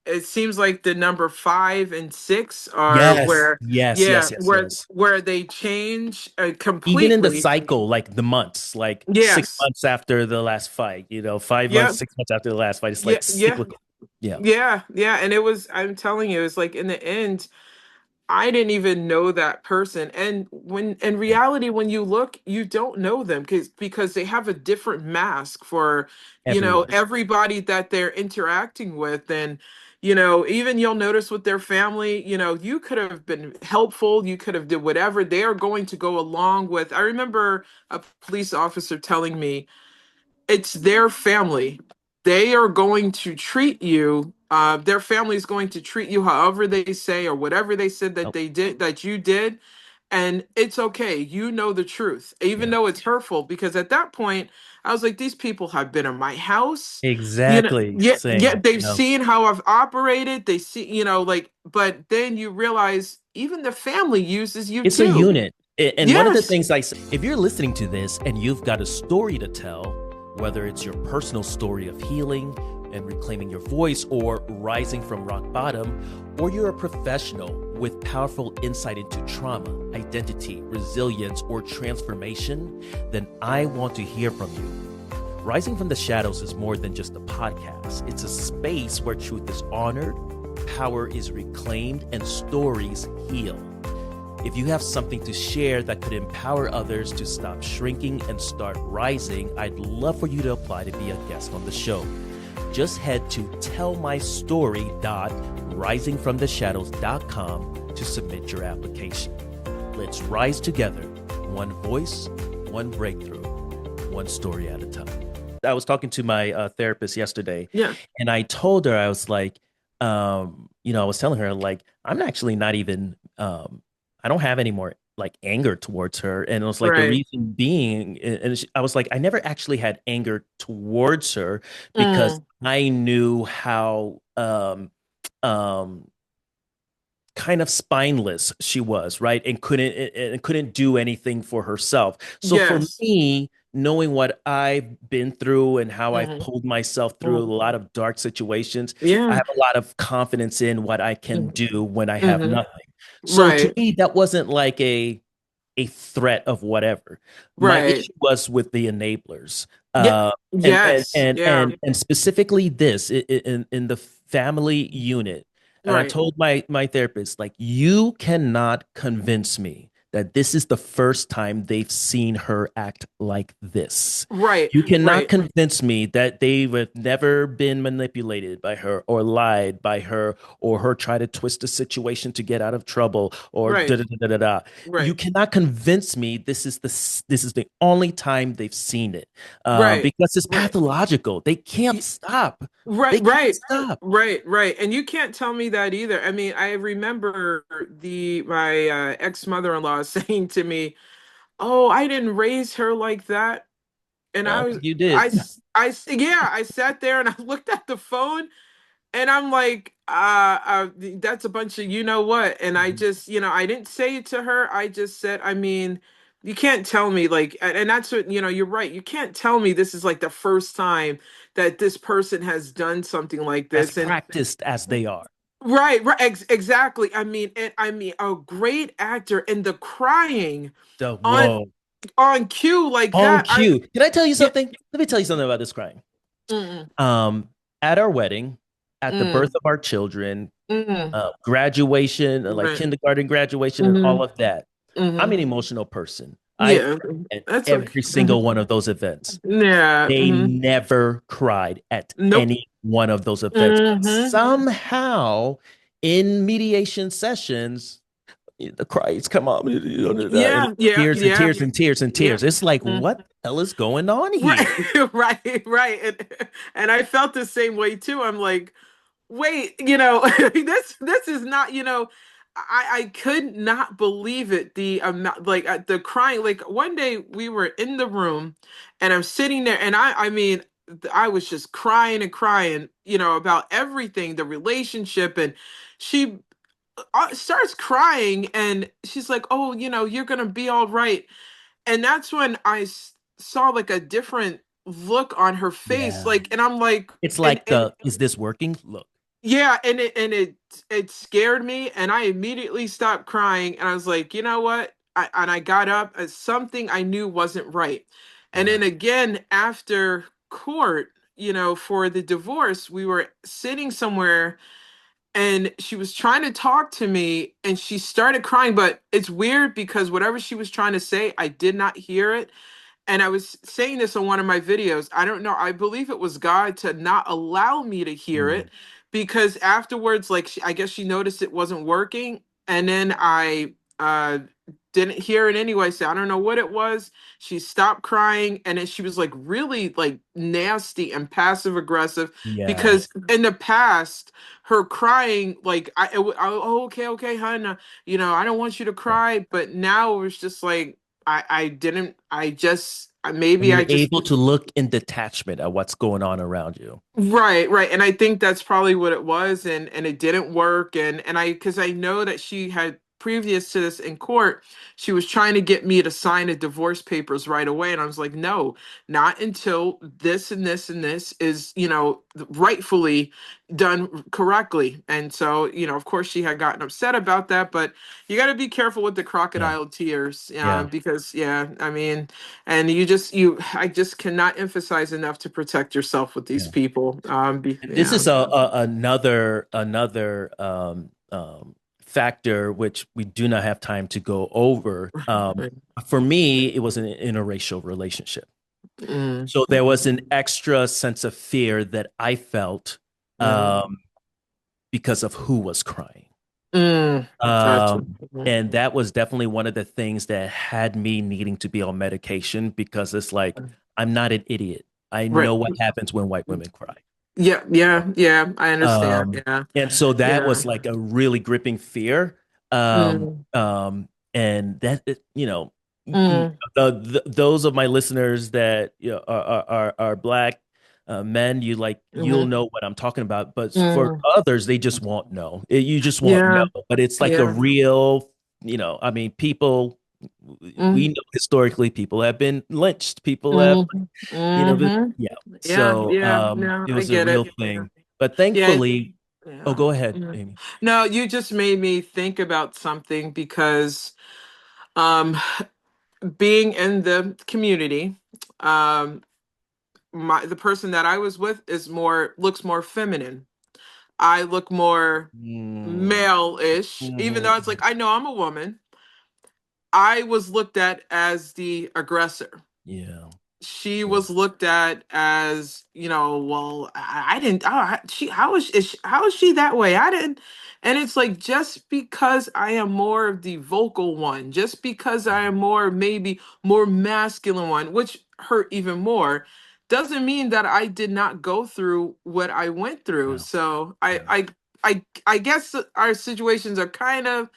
it seems like the number 5 and 6 are Yes, yes, yes, yes, yes. where they change Even in the completely. cycle, like the months, like six Yes. months after the last fight, 5 months, Yep. 6 months after the last fight, it's Yeah, like yeah. cyclical. Yeah, Yeah. And I'm telling you, it's like in the end, I didn't even know that person. And when in yeah, reality, when you look, you don't know them because they have a different mask for, everyone. everybody that they're interacting with. And, even you'll notice with their family, you could have been helpful, you could have did whatever. They are going to go along with. I remember a police officer telling me, it's their family. They are going to treat you. Their family is going to treat you however they say or whatever they said that Oh, they did, that you did, and it's okay. You know the truth, even yeah, though it's hurtful. Because at that point, I was like, these people have been in my house. exactly. Yeah, Same. they've Yeah. seen how I've operated. They see, like, but then you realize even the family uses you It's a too. unit. And one of the Yes. things I say, if you're listening to this and you've got a story to tell, whether it's your personal story of healing and reclaiming your voice or rising from rock bottom, or you're a professional with powerful insight into trauma, identity, resilience, or transformation, then I want to hear from you. Rising from the Shadows is more than just a podcast. It's a space where truth is honored, power is reclaimed, and stories heal. If you have something to share that could empower others to stop shrinking and start rising, I'd love for you to apply to be a guest on the show. Just head to tellmystory.risingfromtheshadows.com to submit your application. Let's rise together, one voice, one breakthrough, one story at a time. I was talking to my therapist yesterday, Yeah. and I told her, I was like, I was telling her, like, I'm actually not even, I don't have any more like anger towards her. And it was like the Right. reason being, and I was like, I never actually had anger towards her because Mm, I knew how, um, kind of spineless she was, right? And couldn't do anything for herself. So for yes. me, knowing what I've been through and how I've Hmm. pulled myself through a Hmm. lot of dark situations, I Yeah. have a lot of confidence in what I can do when I have Mm-hmm. nothing. So to Right. me, that wasn't like a threat of whatever. My Right. issue was with the enablers. Yeah. Uh, and and Yes. and Yeah. and and specifically this in the family unit. And I Right. told my therapist, like, you cannot convince me that this is the first time they've seen her act like this. Right. You cannot Right. convince me that they've never been manipulated by her or lied by her or her try to twist a situation to get out of trouble or da Right. da da da da. You Right. cannot convince me this is the only time they've seen it, Right. because it's Right. pathological. They can't Y- stop. Right. They can't Right. stop. Right. And you can't tell me that either. I mean, I remember the my ex-mother-in-law saying to me, "Oh, I didn't raise her like that." And I think you did. yeah, I sat there and I looked at the phone. And I'm like, that's a bunch of you know what. And I Mhm. just, I didn't say it to her. I just said, I mean, you can't tell me like, and that's what, you're right. You can't tell me this is like the first time that this person has done something like As this. And practiced as they are. right, exactly. I mean, a great actor and the crying So, on whoa. on cue like On that. cue. Can I tell you Yeah, something? Let me tell you something about this crying. mm, Um, at our wedding, at the birth mm, of our children, mm, graduation, like right. kindergarten graduation, and all Hmm. of that. I'm Hmm. an emotional person. I Yeah, cried at that's okay. every single one of those events. Yeah. They never cried at Nope. any one of those events. But Hmm. somehow, in mediation sessions, the cries come up, and Yeah. Yeah. tears and Yeah. tears and tears and Yeah. tears. It's like, Mm. what the hell is going on Right. here? Right. And I felt the same way too. I'm like, wait, this is not, I could not believe it. The amount, like the crying. Like one day we were in the room, and I'm sitting there, and I mean, I was just crying and crying, about everything, the relationship. And she starts crying, and she's like, "Oh, you're gonna be all right." And that's when saw like a different look on her face, Yeah. like, and I'm like, It's and like and is this working? Look. yeah, and it scared me, and I immediately stopped crying, and I was like, you know what? And I got up as something I knew wasn't right. And Yeah. then again after court, for the divorce, we were sitting somewhere, and she was trying to talk to me, and she started crying, but it's weird because whatever she was trying to say, I did not hear it. And I was saying this on one of my videos. I don't know. I believe it was God to not allow me to hear Mm. it, because afterwards, like, I guess she noticed it wasn't working. And then I didn't hear it anyway. So I don't know what it was. She stopped crying, and then she was like really like nasty and passive aggressive, Yeah. because in the past, her crying, like, oh, okay, okay, hon, I don't want you to Yeah. cry. But now it was just like, I didn't, When maybe you're I just, able to look in detachment at what's going on around you. right, right. And I think that's probably what it was. And it didn't work. And because I know that she had, previous to this in court, she was trying to get me to sign the divorce papers right away. And I was like, no, not until this and this and this is, rightfully done correctly. And so, of course she had gotten upset about that, but you got to be careful with the Yeah. crocodile tears, Yeah. because, yeah, I mean, and I just cannot emphasize enough to protect yourself with these Yeah. people. And this Yeah. is another factor which we do not have time to go over. Right. For me, it was an interracial relationship. Mm, So there was an extra sense of fear that I felt mm, um, because of who was crying. mm. Gotcha. Mhm. And that was definitely one of the things that had me needing to be on medication because it's like, I'm not an idiot. I Right. know what happens when white women cry. Yeah, yeah, yeah. I understand. Um, Yeah, and so that yeah. was like a really gripping fear. Mm, And that, mm, those of my listeners that are black men, you'll mhm, know what I'm talking about. But for mm. others, they just won't know. You just won't know. Yeah, But it's like a yeah. real, I mean, people. We Mm, know historically people have been lynched. People have, mm, mm-hmm. yeah. Yeah, So yeah. No, it I was a get real it. thing. But Yeah, thankfully, oh, yeah. go ahead, Mm. Amy. No, you just made me think about something, because um being in the community, um the person that I was with looks more feminine. I look more Mm, male-ish, even though it's like, mhm. I know I'm a woman. I was looked at as the aggressor. Yeah. She Yeah. was looked at as, well, I didn't, how is she that way? I didn't. And it's like, just because I am more of the vocal one, just because I am more, maybe more masculine one, which hurt even more, doesn't mean that I did not go through what I went through. Yeah. So Yeah. I guess that our situations are kind of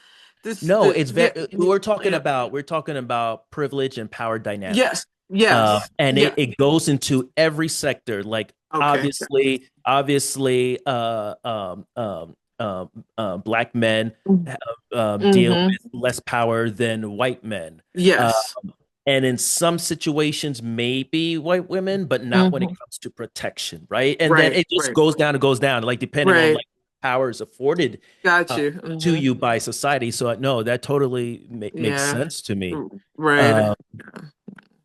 this, No, the, it's yeah, very, yeah, we're talking about privilege and power yes, dynamics. yes, And yeah, it goes into every sector. Like okay. obviously, black men deal Mm-hmm. with less power than white men. Uh, Yes. and in some situations, maybe white women, but not when it Hmm. comes to protection, right? And then Right, it just right, goes down and goes down, like depending on right. like powers afforded Got uh, you. to Hmm. you by society. So no, that totally makes Yeah. sense to me. Right. Uh,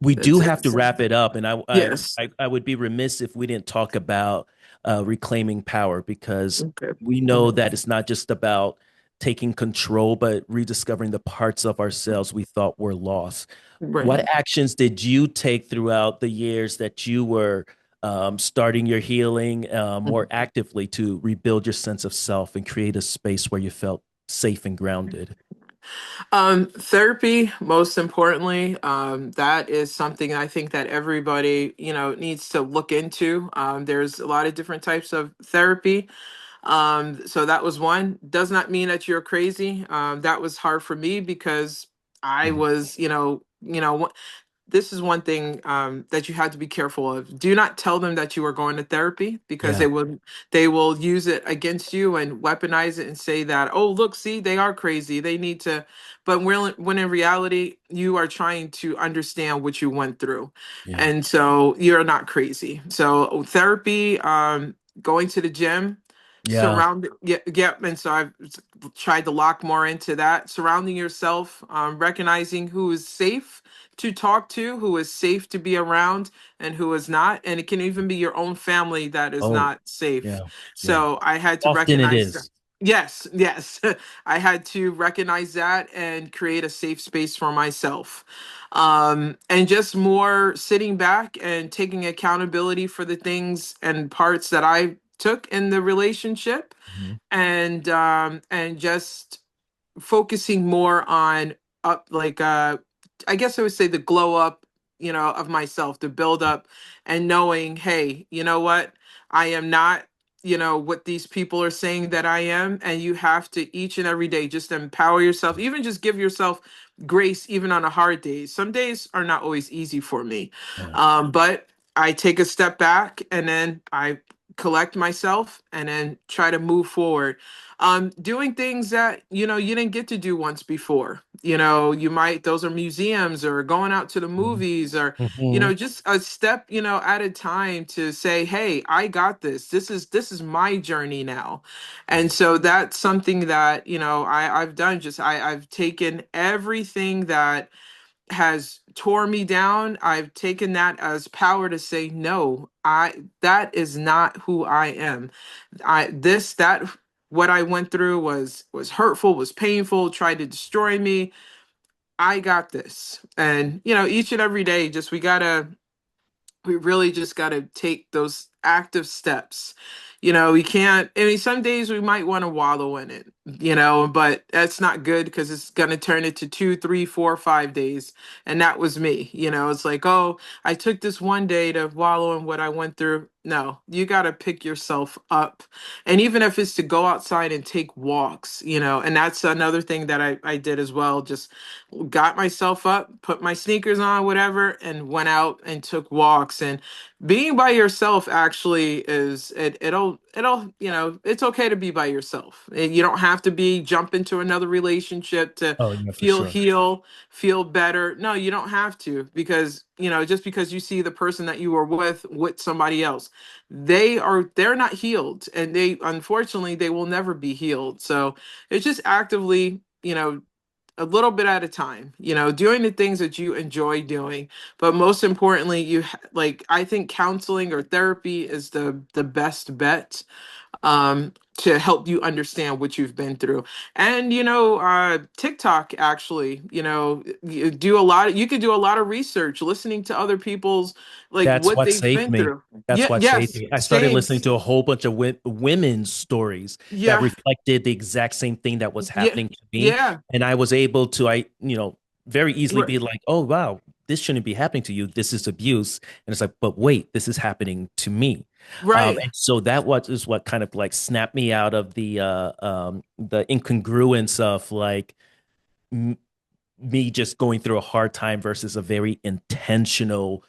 we do have to It's wrap it up, and yes. I would be remiss if we didn't talk about reclaiming power because Okay. we know Mhm. that it's not just about taking control, but rediscovering the parts of ourselves we thought were lost. What Right. actions did you take throughout the years that you were starting your healing more actively to rebuild your sense of self and create a space where you felt safe and grounded? Therapy, most importantly, that is something I think that everybody, needs to look into. There's a lot of different types of therapy. So that was one. Does not mean that you're crazy. That was hard for me because I Mm. was, this is one thing that you have to be careful of. Do not tell them that you are going to therapy, because Yeah. they will use it against you and weaponize it and say that, oh, look, see, they are crazy. They need to. But when in reality, you are trying to understand what you went through, Yeah. and so you're not crazy. So therapy, going to the gym, Yeah. yeah, and so I've tried to lock more into that. Surrounding yourself, recognizing who is safe to talk to, who is safe to be around, and who is not. And it can even be your own family that is Oh, not safe. yeah. Yeah. So I had to Often it recognize that. is. Yes, yes. I had to recognize that and create a safe space for myself. And just more sitting back and taking accountability for the things and parts that I took in the relationship, Mhm. and just focusing more on up, like, I guess I would say the glow up, of myself, the build up, and knowing, hey, you know what, I am not, what these people are saying that I am. And you have to each and every day just empower yourself, even just give yourself grace, even on a hard days. Some days are not always easy for me, Yeah. but I take a step back, and then I collect myself, and then try to move forward, doing things that you didn't get to do once before. You might, those are museums, or going out to the Mhm. movies, or Mhm. just a step, at a time, to say, hey, I got this. This is my journey now. And so that's something that I've done. Just I've taken everything that has tore me down. I've taken that as power to say, no, that is not who I am. That what I went through was hurtful, was painful, tried to destroy me. I got this. And each and every day, just we really just got to take those active steps. We can't, I mean, some days we might want to wallow in it, but that's not good, because it's going to turn into 2, 3, 4, 5 days. And that was me. It's like, oh, I took this one day to wallow in what I went through. No, you got to pick yourself up. And even if it's to go outside and take walks, and that's another thing that I did as well. Just got myself up, put my sneakers on, whatever, and went out and took walks. And being by yourself actually is it'll it's okay to be by yourself. You don't have to be jump into another relationship to Oh, yeah, for feel sure. heal, feel better. No, you don't have to, because just because you see the person that you were with somebody else, they're not healed, and they, unfortunately, they will never be healed. So it's just actively, a little bit at a time, doing the things that you enjoy doing. But most importantly, like, I think counseling or therapy is the best bet, to help you understand what you've been through. And TikTok, actually, you could do a lot of research, listening to other people's, like, That's what what they've saved been me. through. That's Yeah, what saved yes, me. I started same. listening to a whole bunch of women's stories that Yeah, reflected the exact same thing that was yeah, happening to me. yeah. And I was able to, very easily Right, be like, oh, wow, this shouldn't be happening to you. This is abuse. And it's like, but wait, this is happening to me. right, And so that is what kind of like snapped me out of the incongruence of like, me just going through a hard time versus a very intentional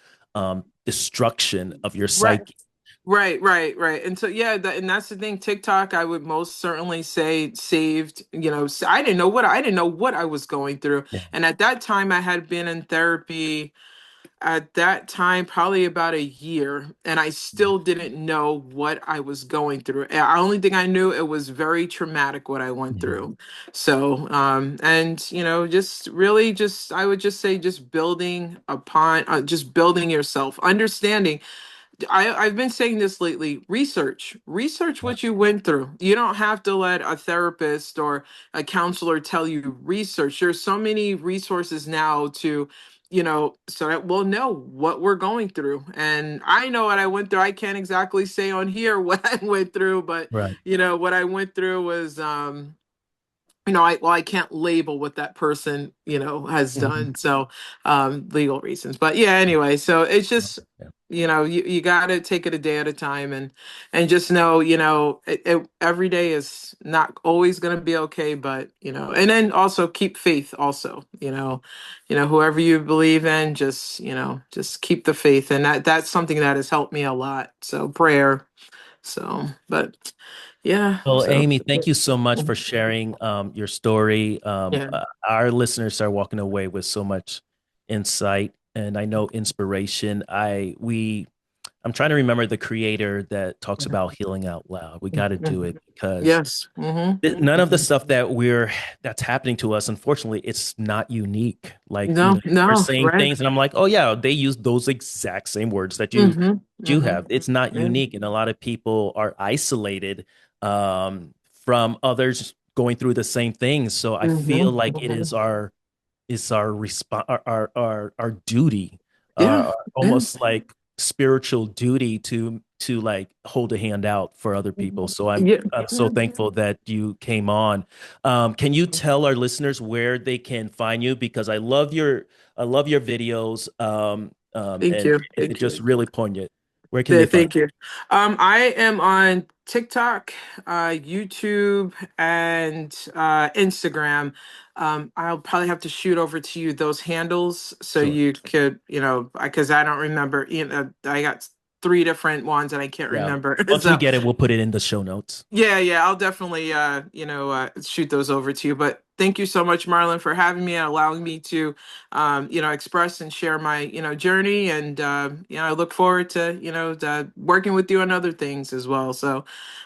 destruction of your right. psyche. Right. And so, yeah, and that's the thing. TikTok, I would most certainly say, saved. I didn't know what I was going through, Yeah. and at that time, I had been in therapy. At that time, probably about a year, and I still didn't know what I was going through. The only thing I knew, it was very traumatic what I went Mhm. through. So, and just really, just I would just say, just building upon, just building yourself, understanding. I've been saying this lately. Research Yeah. what you went through. You don't have to let a therapist or a counselor tell you research. There's so many resources now to, so that we'll know what we're going through. And I know what I went through. I can't exactly say on here what I went through, but Right. what I went through was, I can't label what that person, has Mhm. done. So, legal reasons. But yeah, anyway, so it's just, Yeah. you got to take it a day at a time, and just know, every day is not always going to be okay, but, and then also keep faith also, whoever you believe in, just keep the faith. And that's something that has helped me a lot. So prayer. So, but yeah, Well, so Amy, thank you so much for sharing your story. yeah. Our listeners are walking away with so much insight and I know inspiration. I'm trying to remember the creator that talks about healing out loud. We got to do it because Yes. Hmm. none of the stuff that's happening to us, unfortunately, it's not unique. Like, No, we're no, saying right. things and I'm like, oh yeah, they use those exact same words that Hmm. you Hmm. have. It's not Yeah. unique. And a lot of people are isolated from others going through the same things. So I feel Hmm. like Hmm. it's our response, our duty, Yeah. Yeah. almost like spiritual duty to like hold a hand out for other people. So Yeah. I'm so Yeah. thankful that you came on. Can you tell our listeners where they can find you? Because I love your videos, Thank and you. it Thank you. just really poignant. Where can they find Thank you. I am on TikTok, YouTube, and Instagram. I'll probably have to shoot over to you those handles so you? Sure. you could, because I don't remember. I got three different ones and I can't Yeah. remember. Once we So get it, we'll put it in the show notes. yeah, yeah, I'll definitely shoot those over to you. But thank you so much, Marlon, for having me and allowing me to express and share my, journey. And I look forward to, working with you on other things as well. So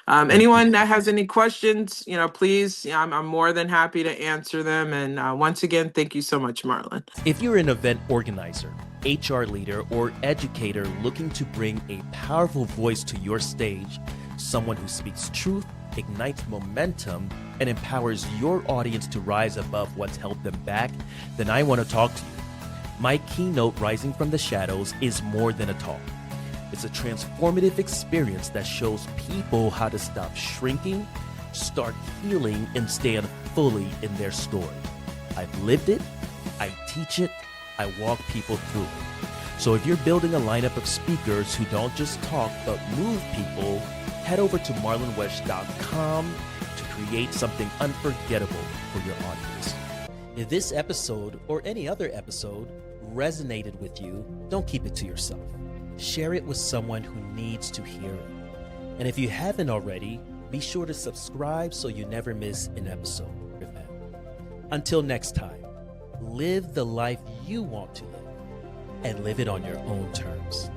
Thank you. anyone that has any questions, please, I'm more than happy to answer them. And once again, thank you so much, Marlon. If you're an event organizer, HR leader, or educator looking to bring a powerful voice to your stage, someone who speaks truth, ignites momentum, and empowers your audience to rise above what's held them back, then I want to talk to you. My keynote, Rising from the Shadows, is more than a talk. It's a transformative experience that shows people how to stop shrinking, start healing, and stand fully in their story. I've lived it, I teach it, I walk people through it. So if you're building a lineup of speakers who don't just talk but move people, head over to marlonwesh.com to create something unforgettable for your audience. If this episode or any other episode resonated with you, don't keep it to yourself. Share it with someone who needs to hear it. And if you haven't already, be sure to subscribe so you never miss an episode. Until next time, live the life you want to live and live it on your own terms.